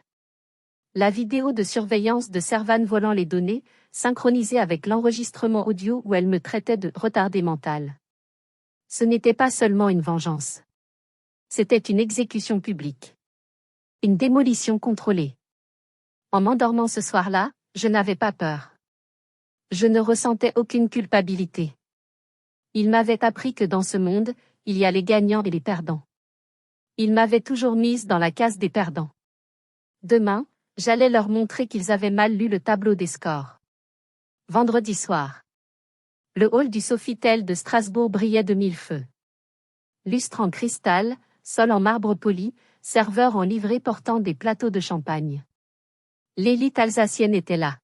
La vidéo de surveillance de Servan volant les données, synchronisée avec l'enregistrement audio où elle me traitait de retardée mentale. Ce n'était pas seulement une vengeance. C'était une exécution publique. Une démolition contrôlée. En m'endormant ce soir-là, je n'avais pas peur. Je ne ressentais aucune culpabilité. Il m'avait appris que dans ce monde, il y a les gagnants et les perdants. Il m'avait toujours mise dans la case des perdants. Demain, j'allais leur montrer qu'ils avaient mal lu le tableau des scores. Vendredi soir. Le hall du Sofitel de Strasbourg brillait de mille feux. Lustre en cristal, sol en marbre poli, serveurs en livrée portant des plateaux de champagne. L'élite alsacienne était là.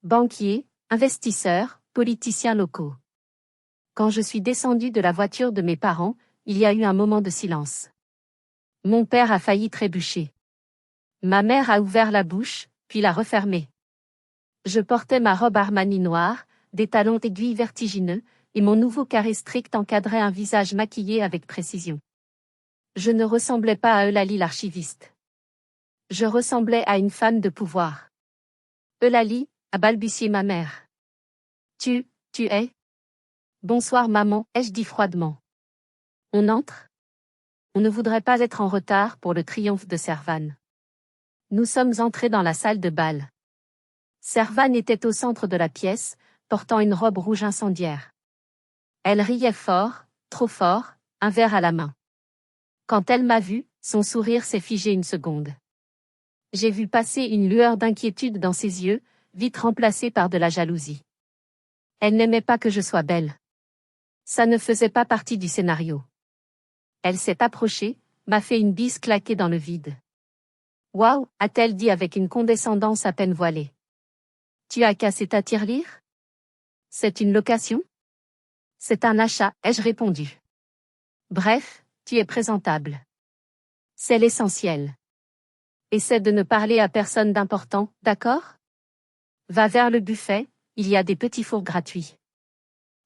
Banquiers, investisseurs, politiciens locaux. Quand je suis descendu de la voiture de mes parents, il y a eu un moment de silence. Mon père a failli trébucher. Ma mère a ouvert la bouche, puis l'a refermée. Je portais ma robe Armani noire, des talons aiguilles vertigineux, et mon nouveau carré strict encadrait un visage maquillé avec précision. Je ne ressemblais pas à Eulalie l'archiviste. Je ressemblais à une femme de pouvoir. Eulalie, a balbutié ma mère. Tu es? Bonsoir maman, ai-je dit froidement. On entre? On ne voudrait pas être en retard pour le triomphe de Servan. Nous sommes entrés dans la salle de bal. Servan était au centre de la pièce, portant une robe rouge incendiaire. Elle riait fort, trop fort, un verre à la main. Quand elle m'a vu, son sourire s'est figé une seconde. J'ai vu passer une lueur d'inquiétude dans ses yeux, vite remplacée par de la jalousie. Elle n'aimait pas que je sois belle. Ça ne faisait pas partie du scénario. Elle s'est approchée, m'a fait une bise claquée dans le vide. Waouh, a-t-elle dit avec une condescendance à peine voilée. Tu as cassé ta tirelire? C'est une location? C'est un achat, ai-je répondu. Bref, tu es présentable. C'est l'essentiel. Essaie de ne parler à personne d'important, d'accord? Va vers le buffet, il y a des petits fours gratuits.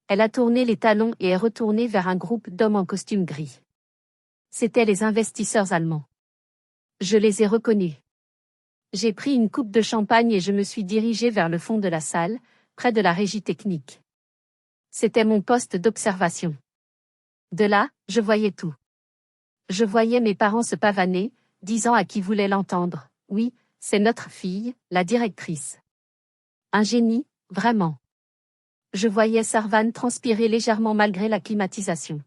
Elle a tourné les talons et est retournée vers un groupe d'hommes en costume gris. C'étaient les investisseurs allemands. Je les ai reconnus. J'ai pris une coupe de champagne et je me suis dirigé vers le fond de la salle, près de la régie technique. C'était mon poste d'observation. De là, je voyais tout. Je voyais mes parents se pavaner, disant à qui voulait l'entendre, « Oui, c'est notre fille, la directrice. » Un génie, vraiment. Je voyais Servan transpirer légèrement malgré la climatisation.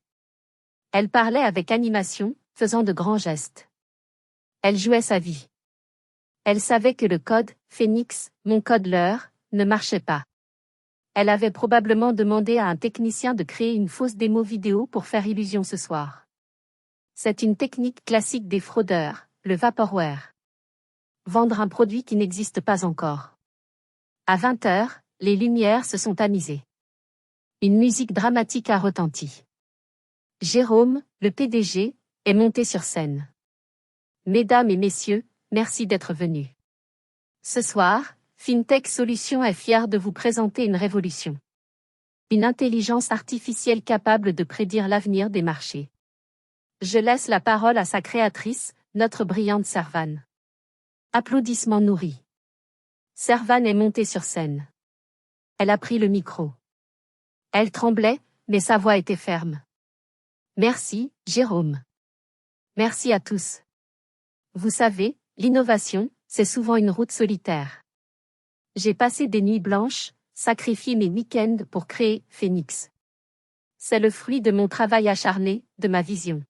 Elle parlait avec animation, faisant de grands gestes. Elle jouait sa vie. Elle savait que le code, Phoenix, mon code leur, ne marchait pas. Elle avait probablement demandé à un technicien de créer une fausse démo vidéo pour faire illusion ce soir. C'est une technique classique des fraudeurs, le vaporware. Vendre un produit qui n'existe pas encore. À 20h, les lumières se sont tamisées. Une musique dramatique a retenti. Jérôme, le PDG, est monté sur scène. Mesdames et messieurs, merci d'être venus. Ce soir, FinTech Solutions est fier de vous présenter une révolution. Une intelligence artificielle capable de prédire l'avenir des marchés. Je laisse la parole à sa créatrice, notre brillante Servan. Applaudissements nourris. Servan est montée sur scène. Elle a pris le micro. Elle tremblait, mais sa voix était ferme. Merci, Jérôme. Merci à tous. Vous savez, l'innovation, c'est souvent une route solitaire. J'ai passé des nuits blanches, sacrifié mes week-ends pour créer Phoenix. C'est le fruit de mon travail acharné, de ma vision.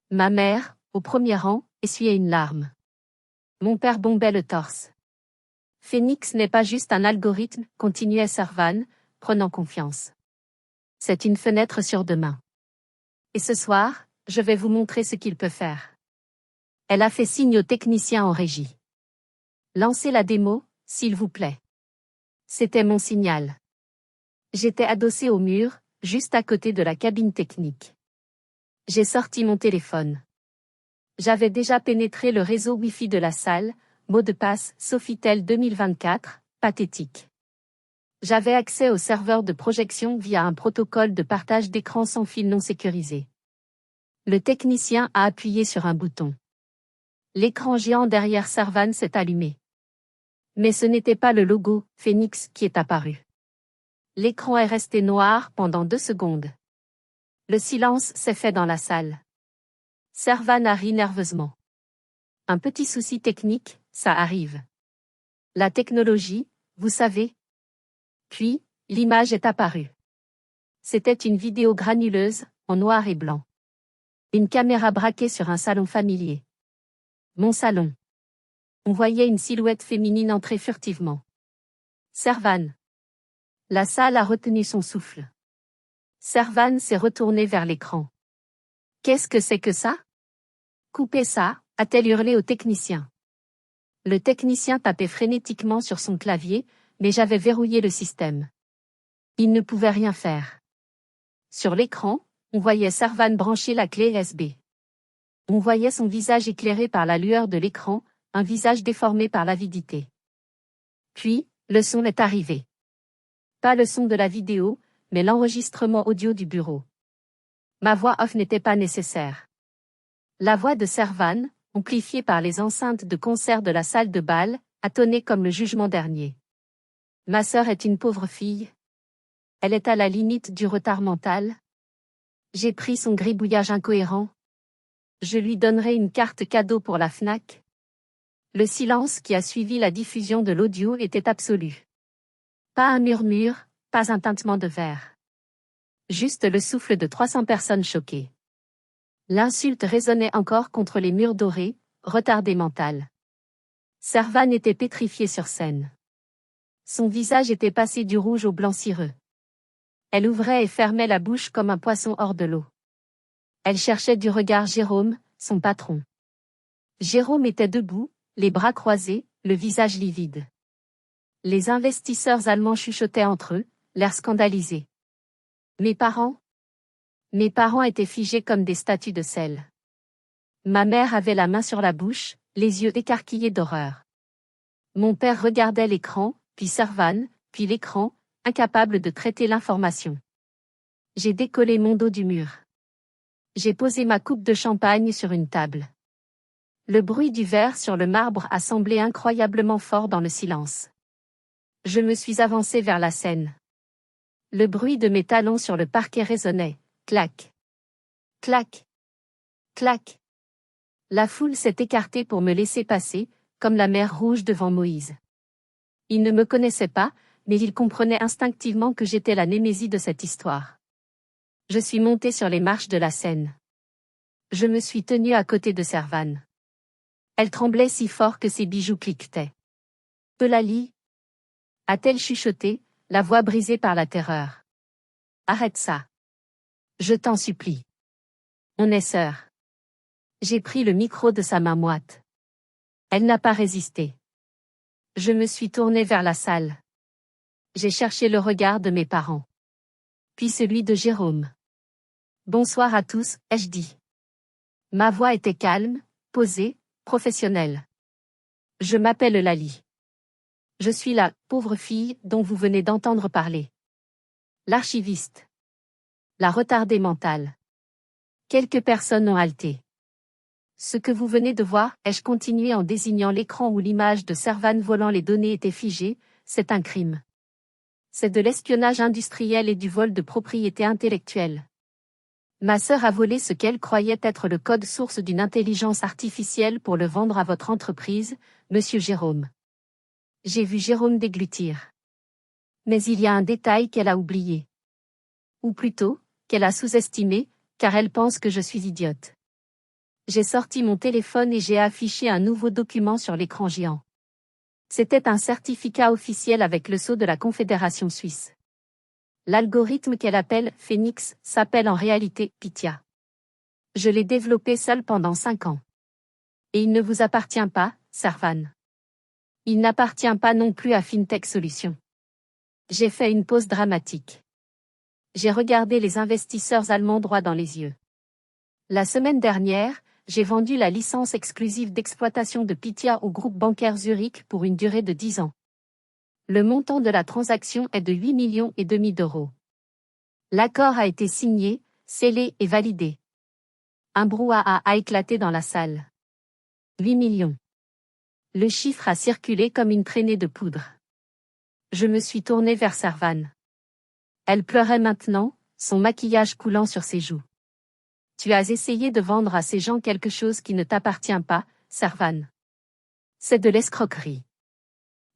Ma mère, au premier rang, essuyait une larme. Mon père bombait le torse. Phoenix n'est pas juste un algorithme, continuait Servan, prenant confiance. C'est une fenêtre sur demain. Et ce soir, je vais vous montrer ce qu'il peut faire. Elle a fait signe au technicien en régie. Lancez la démo, s'il vous plaît. C'était mon signal. J'étais adossé au mur, juste à côté de la cabine technique. J'ai sorti mon téléphone. J'avais déjà pénétré le réseau Wi-Fi de la salle, mot de passe Sofitel 2024, pathétique. J'avais accès au serveur de projection via un protocole de partage d'écran sans fil non sécurisé. Le technicien a appuyé sur un bouton. L'écran géant derrière Servan s'est allumé. Mais ce n'était pas le logo Phoenix qui est apparu. L'écran est resté noir pendant 2 secondes. Le silence s'est fait dans la salle. Servan a ri nerveusement. Un petit souci technique, ça arrive. La technologie, vous savez. Puis, l'image est apparue. C'était une vidéo granuleuse, en noir et blanc. Une caméra braquée sur un salon familier. Mon salon. On voyait une silhouette féminine entrer furtivement. Servan. La salle a retenu son souffle. Servan s'est retournée vers l'écran. Qu'est-ce que c'est que ça? Coupez ça, a-t-elle hurlé au technicien. Le technicien tapait frénétiquement sur son clavier, mais j'avais verrouillé le système. Il ne pouvait rien faire. Sur l'écran, on voyait Servan brancher la clé USB. On voyait son visage éclairé par la lueur de l'écran, un visage déformé par l'avidité. Puis, le son est arrivé. Pas le son de la vidéo, mais l'enregistrement audio du bureau. Ma voix off n'était pas nécessaire. La voix de Servan, amplifiée par les enceintes de concert de la salle de bal, a tonné comme le jugement dernier. Ma sœur est une pauvre fille. Elle est à la limite du retard mental. J'ai pris son gribouillage incohérent. Je lui donnerai une carte cadeau pour la Fnac. Le silence qui a suivi la diffusion de l'audio était absolu. Pas un murmure, pas un tintement de verre. Juste le souffle de 300 personnes choquées. L'insulte résonnait encore contre les murs dorés, retardé mental. Servan était pétrifiée sur scène. Son visage était passé du rouge au blanc cireux. Elle ouvrait et fermait la bouche comme un poisson hors de l'eau. Elle cherchait du regard Jérôme, son patron. Jérôme était debout, les bras croisés, le visage livide. Les investisseurs allemands chuchotaient entre eux, l'air scandalisés. Mes parents étaient figés comme des statues de sel. Ma mère avait la main sur la bouche, les yeux écarquillés d'horreur. Mon père regardait l'écran, puis Servan, puis l'écran, incapable de traiter l'information. J'ai décollé mon dos du mur. J'ai posé ma coupe de champagne sur une table. Le bruit du verre sur le marbre a semblé incroyablement fort dans le silence. Je me suis avancé vers la scène. Le bruit de mes talons sur le parquet résonnait. Clac. Clac. Clac. La foule s'est écartée pour me laisser passer, comme la mer Rouge devant Moïse. Ils ne me connaissaient pas, mais ils comprenaient instinctivement que j'étais la némésie de cette histoire. Je suis monté sur les marches de la scène. Je me suis tenu à côté de Servan. Elle tremblait si fort que ses bijoux cliquetaient. Eulalie, a-t-elle chuchoté, la voix brisée par la terreur. Arrête ça. Je t'en supplie. On est sœurs. J'ai pris le micro de sa main moite. Elle n'a pas résisté. Je me suis tourné vers la salle. J'ai cherché le regard de mes parents. Puis celui de Jérôme. Bonsoir à tous, ai-je dit. Ma voix était calme, posée, professionnelle. Je m'appelle Eulalie. Je suis la pauvre fille dont vous venez d'entendre parler. L'archiviste. La retardée mentale. Quelques personnes ont halté. Ce que vous venez de voir, ai-je continué en désignant l'écran où l'image de Servan volant les données était figée, c'est un crime. C'est de l'espionnage industriel et du vol de propriété intellectuelle. Ma sœur a volé ce qu'elle croyait être le code source d'une intelligence artificielle pour le vendre à votre entreprise, monsieur Jérôme. J'ai vu Jérôme déglutir. Mais il y a un détail qu'elle a oublié. Ou plutôt, qu'elle a sous-estimé, car elle pense que je suis idiote. J'ai sorti mon téléphone et j'ai affiché un nouveau document sur l'écran géant. C'était un certificat officiel avec le sceau de la Confédération suisse. L'algorithme qu'elle appelle Phoenix s'appelle en réalité Pythia. Je l'ai développé seul pendant 5 ans. Et il ne vous appartient pas, Servan. Il n'appartient pas non plus à FinTech Solutions. J'ai fait une pause dramatique. J'ai regardé les investisseurs allemands droit dans les yeux. La semaine dernière, j'ai vendu la licence exclusive d'exploitation de Pythia au groupe bancaire Zurich pour une durée de 10 ans. Le montant de la transaction est de 8,5 millions d'euros. L'accord a été signé, scellé et validé. Un brouhaha a éclaté dans la salle. 8 millions. Le chiffre a circulé comme une traînée de poudre. Je me suis tourné vers Servan. Elle pleurait maintenant, son maquillage coulant sur ses joues. Tu as essayé de vendre à ces gens quelque chose qui ne t'appartient pas, Servan. C'est de l'escroquerie.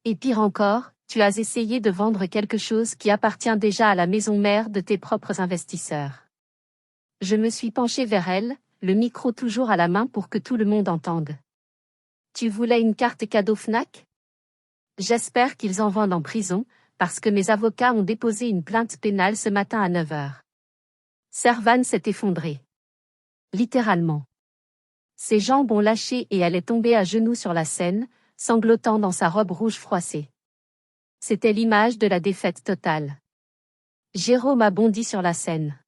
Et pire encore, tu as essayé de vendre quelque chose qui appartient déjà à la maison mère de tes propres investisseurs. Je me suis penché vers elle, le micro toujours à la main pour que tout le monde entende. Tu voulais une carte cadeau Fnac? J'espère qu'ils en vendent en prison, parce que mes avocats ont déposé une plainte pénale ce matin à 9 heures. Servan s'est effondrée. Littéralement. Ses jambes ont lâché et elle est tombée à genoux sur la scène, sanglotant dans sa robe rouge froissée. C'était l'image de la défaite totale. Jérôme a bondi sur la scène.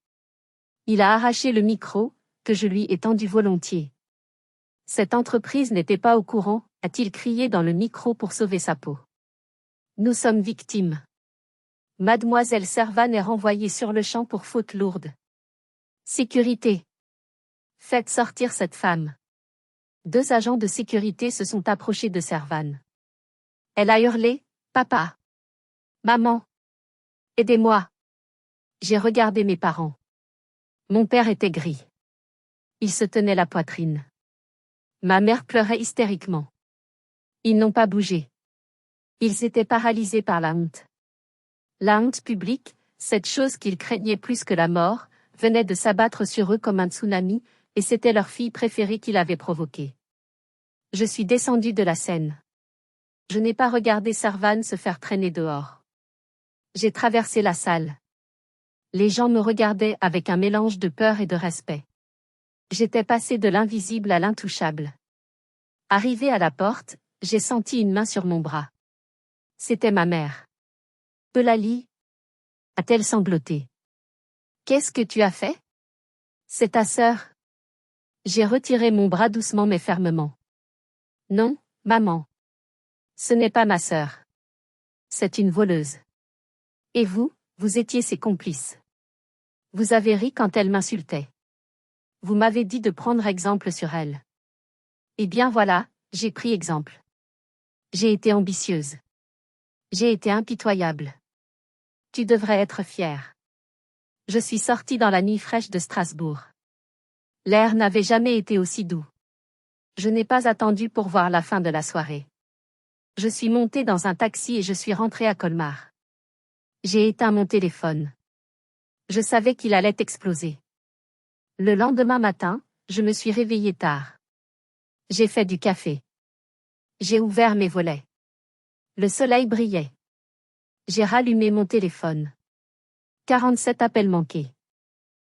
Il a arraché le micro, que je lui ai tendu volontiers. Cette entreprise n'était pas au courant, a-t-il crié dans le micro pour sauver sa peau. Nous sommes victimes. Mademoiselle Servan est renvoyée sur le champ pour faute lourde. Sécurité. Faites sortir cette femme. 2 agents de sécurité se sont approchés de Servan. Elle a hurlé, « Papa! Maman! Aidez-moi !» J'ai regardé mes parents. Mon père était gris. Il se tenait la poitrine. Ma mère pleurait hystériquement. Ils n'ont pas bougé. Ils étaient paralysés par la honte. La honte publique, cette chose qu'ils craignaient plus que la mort, venait de s'abattre sur eux comme un tsunami, et c'était leur fille préférée qui l'avait provoquée. Je suis descendue de la scène. Je n'ai pas regardé Servan se faire traîner dehors. J'ai traversé la salle. Les gens me regardaient avec un mélange de peur et de respect. J'étais passée de l'invisible à l'intouchable. Arrivée à la porte, j'ai senti une main sur mon bras. C'était ma mère. « Eulalie » a-t-elle sangloté. « Qu'est-ce que tu as fait ? C'est ta sœur. » J'ai retiré mon bras doucement mais fermement. « Non, maman. Ce n'est pas ma sœur. C'est une voleuse. Et vous, vous étiez ses complices. Vous avez ri quand elle m'insultait. Vous m'avez dit de prendre exemple sur elle. Eh bien voilà, j'ai pris exemple. J'ai été ambitieuse. J'ai été impitoyable. Tu devrais être fière. Je suis sortie dans la nuit fraîche de Strasbourg. L'air n'avait jamais été aussi doux. Je n'ai pas attendu pour voir la fin de la soirée. Je suis montée dans un taxi et je suis rentrée à Colmar. J'ai éteint mon téléphone. Je savais qu'il allait exploser. Le lendemain matin, je me suis réveillée tard. J'ai fait du café. J'ai ouvert mes volets. Le soleil brillait. J'ai rallumé mon téléphone. 47 appels manqués.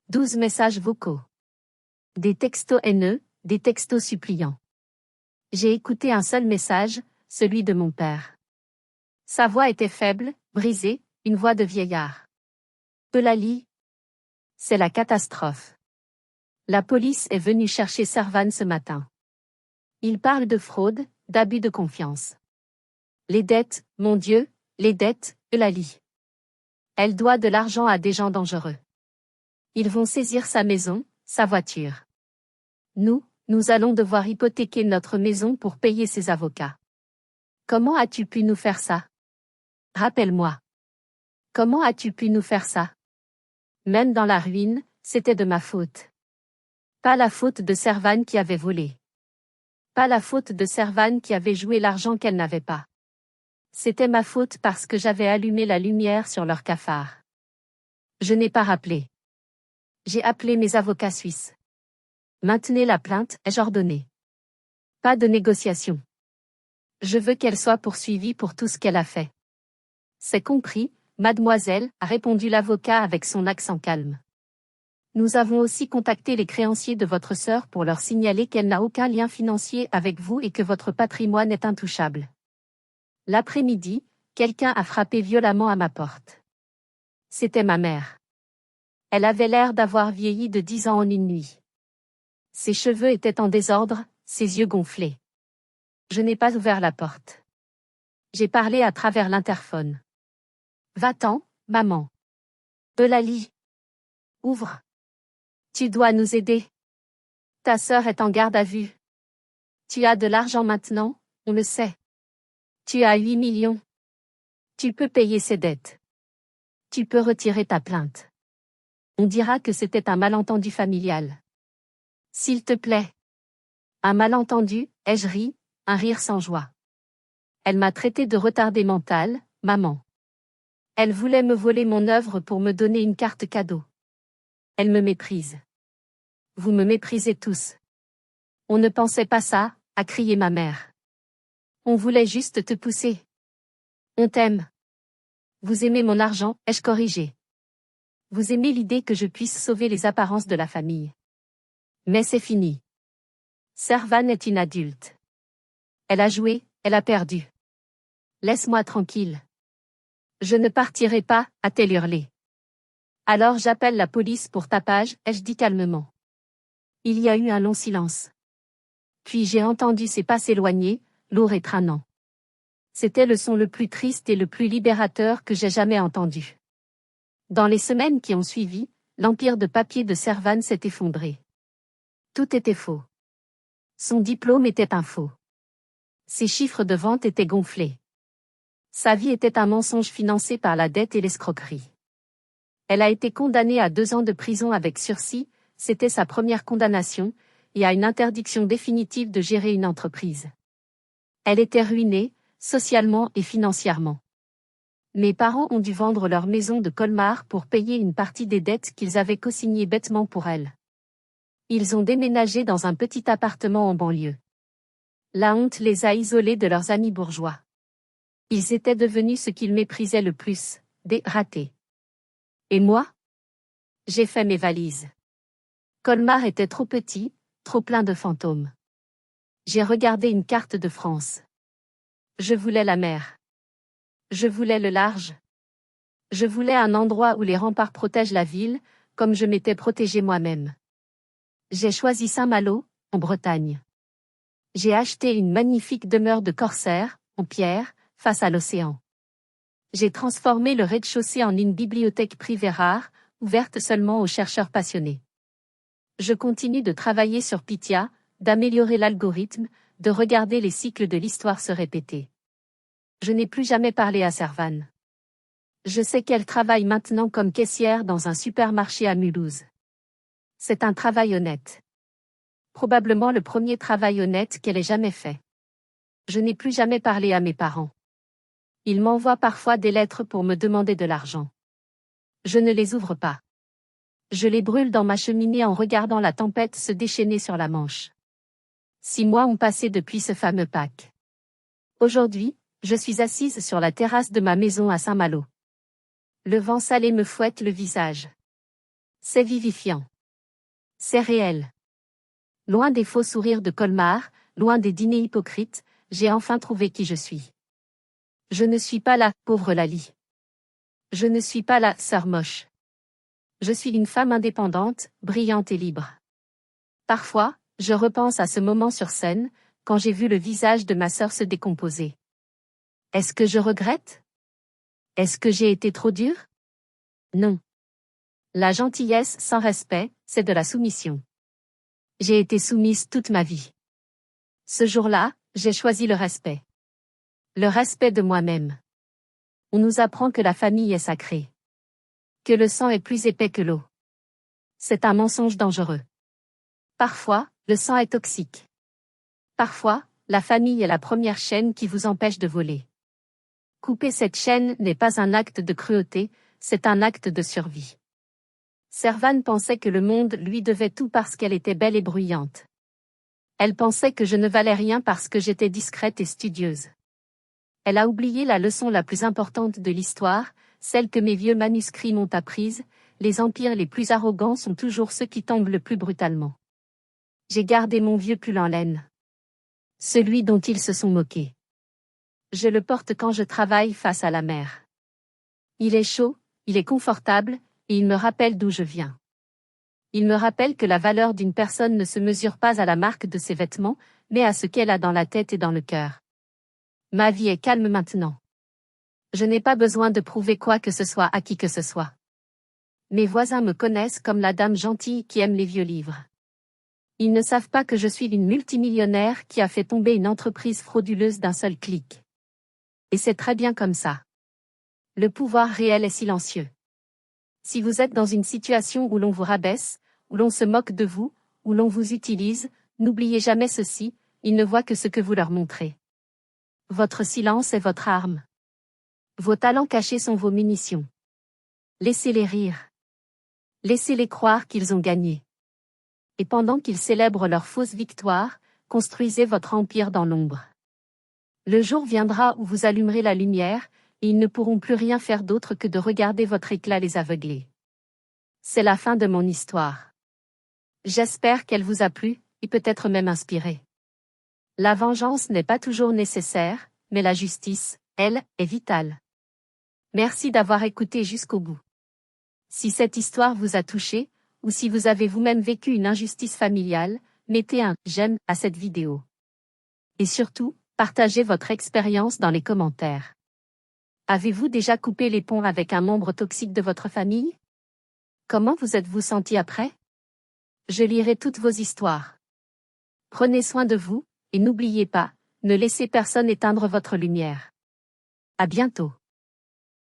12 messages vocaux. Des textos haineux, des textos suppliants. J'ai écouté un seul message, celui de mon père. Sa voix était faible, brisée, une voix de vieillard. Eulalie. C'est la catastrophe. La police est venue chercher Servan ce matin. Il parle de fraude, d'abus de confiance. Les dettes, mon Dieu, les dettes, Eulalie. Elle doit de l'argent à des gens dangereux. Ils vont saisir sa maison, sa voiture. Nous allons devoir hypothéquer notre maison pour payer ses avocats. Comment as-tu pu nous faire ça? Rappelle-moi. Comment as-tu pu nous faire ça? Même dans la ruine, c'était de ma faute. Pas la faute de Servan qui avait volé. Pas la faute de Servan qui avait joué l'argent qu'elle n'avait pas. C'était ma faute parce que j'avais allumé la lumière sur leur cafard. Je n'ai pas rappelé. J'ai appelé mes avocats suisses. Maintenez la plainte, ai-je ordonné. Pas de négociation. Je veux qu'elle soit poursuivie pour tout ce qu'elle a fait. C'est compris, mademoiselle, a répondu l'avocat avec son accent calme. Nous avons aussi contacté les créanciers de votre sœur pour leur signaler qu'elle n'a aucun lien financier avec vous et que votre patrimoine est intouchable. L'après-midi, quelqu'un a frappé violemment à ma porte. C'était ma mère. Elle avait l'air d'avoir vieilli de 10 ans en une nuit. Ses cheveux étaient en désordre, ses yeux gonflés. Je n'ai pas ouvert la porte. J'ai parlé à travers l'interphone. Va-t'en, maman. Eulalie. Ouvre. Tu dois nous aider. Ta sœur est en garde à vue. Tu as de l'argent maintenant, on le sait. Tu as 8 millions. Tu peux payer ses dettes. Tu peux retirer ta plainte. On dira que c'était un malentendu familial. S'il te plaît. Un malentendu, ai-je ri, un rire sans joie. Elle m'a traité de retardée mentale, maman. Elle voulait me voler mon œuvre pour me donner une carte cadeau. Elle me méprise. Vous me méprisez tous. On ne pensait pas ça, a crié ma mère. On voulait juste te pousser. On t'aime. Vous aimez mon argent, ai-je corrigé. Vous aimez l'idée que je puisse sauver les apparences de la famille. Mais c'est fini. Servan est une adulte. Elle a joué, elle a perdu. Laisse-moi tranquille. Je ne partirai pas, a-t-elle hurlé. Alors j'appelle la police pour tapage, ai-je dit calmement. Il y a eu un long silence. Puis j'ai entendu ses pas s'éloigner, lourds et traînants. C'était le son le plus triste et le plus libérateur que j'ai jamais entendu. Dans les semaines qui ont suivi, l'empire de papier de Servan s'est effondré. Tout était faux. Son diplôme était un faux. Ses chiffres de vente étaient gonflés. Sa vie était un mensonge financé par la dette et l'escroquerie. Elle a été condamnée à 2 ans de prison avec sursis, c'était sa première condamnation, et à une interdiction définitive de gérer une entreprise. Elle était ruinée, socialement et financièrement. Mes parents ont dû vendre leur maison de Colmar pour payer une partie des dettes qu'ils avaient co-signées bêtement pour elle. Ils ont déménagé dans un petit appartement en banlieue. La honte les a isolés de leurs amis bourgeois. Ils étaient devenus ce qu'ils méprisaient le plus, des ratés. Et moi? J'ai fait mes valises. Colmar était trop petit, trop plein de fantômes. J'ai regardé une carte de France. Je voulais la mer. Je voulais le large. Je voulais un endroit où les remparts protègent la ville, comme je m'étais protégé moi-même. J'ai choisi Saint-Malo, en Bretagne. J'ai acheté une magnifique demeure de corsaire, en pierre, face à l'océan. J'ai transformé le rez-de-chaussée en une bibliothèque privée rare, ouverte seulement aux chercheurs passionnés. Je continue de travailler sur Pythia, d'améliorer l'algorithme, de regarder les cycles de l'histoire se répéter. Je n'ai plus jamais parlé à Servan. Je sais qu'elle travaille maintenant comme caissière dans un supermarché à Mulhouse. C'est un travail honnête. Probablement le premier travail honnête qu'elle ait jamais fait. Je n'ai plus jamais parlé à mes parents. Ils m'envoient parfois des lettres pour me demander de l'argent. Je ne les ouvre pas. Je les brûle dans ma cheminée en regardant la tempête se déchaîner sur la Manche. 6 mois ont passé depuis ce fameux Pâques. Aujourd'hui, je suis assise sur la terrasse de ma maison à Saint-Malo. Le vent salé me fouette le visage. C'est vivifiant. C'est réel. Loin des faux sourires de Colmar, loin des dîners hypocrites, j'ai enfin trouvé qui je suis. Je ne suis pas la pauvre Lali. Je ne suis pas la sœur moche. Je suis une femme indépendante, brillante et libre. Parfois, je repense à ce moment sur scène, quand j'ai vu le visage de ma sœur se décomposer. Est-ce que je regrette? Est-ce que j'ai été trop dure? Non. La gentillesse sans respect, c'est de la soumission. J'ai été soumise toute ma vie. Ce jour-là, j'ai choisi le respect. Le respect de moi-même. On nous apprend que la famille est sacrée. Que le sang est plus épais que l'eau. C'est un mensonge dangereux. Parfois, le sang est toxique. Parfois, la famille est la première chaîne qui vous empêche de voler. Couper cette chaîne n'est pas un acte de cruauté, c'est un acte de survie. Servan pensait que le monde lui devait tout parce qu'elle était belle et bruyante. Elle pensait que je ne valais rien parce que j'étais discrète et studieuse. Elle a oublié la leçon la plus importante de l'histoire, celle que mes vieux manuscrits m'ont apprise, les empires les plus arrogants sont toujours ceux qui tombent le plus brutalement. J'ai gardé mon vieux pull en laine. Celui dont ils se sont moqués. Je le porte quand je travaille face à la mer. Il est chaud, il est confortable, et il me rappelle d'où je viens. Il me rappelle que la valeur d'une personne ne se mesure pas à la marque de ses vêtements, mais à ce qu'elle a dans la tête et dans le cœur. Ma vie est calme maintenant. Je n'ai pas besoin de prouver quoi que ce soit à qui que ce soit. Mes voisins me connaissent comme la dame gentille qui aime les vieux livres. Ils ne savent pas que je suis une multimillionnaire qui a fait tomber une entreprise frauduleuse d'un seul clic. Et c'est très bien comme ça. Le pouvoir réel est silencieux. Si vous êtes dans une situation où l'on vous rabaisse, où l'on se moque de vous, où l'on vous utilise, n'oubliez jamais ceci, ils ne voient que ce que vous leur montrez. Votre silence est votre arme. Vos talents cachés sont vos munitions. Laissez-les rire. Laissez-les croire qu'ils ont gagné. Et pendant qu'ils célèbrent leur fausse victoire, construisez votre empire dans l'ombre. Le jour viendra où vous allumerez la lumière, et ils ne pourront plus rien faire d'autre que de regarder votre éclat les aveugler. C'est la fin de mon histoire. J'espère qu'elle vous a plu, et peut-être même inspiré. La vengeance n'est pas toujours nécessaire, mais la justice, elle, est vitale. Merci d'avoir écouté jusqu'au bout. Si cette histoire vous a touché, ou si vous avez vous-même vécu une injustice familiale, mettez un « j'aime » à cette vidéo. Et surtout, partagez votre expérience dans les commentaires. Avez-vous déjà coupé les ponts avec un membre toxique de votre famille? Comment vous êtes-vous senti après? Je lirai toutes vos histoires. Prenez soin de vous, et n'oubliez pas, ne laissez personne éteindre votre lumière. À bientôt.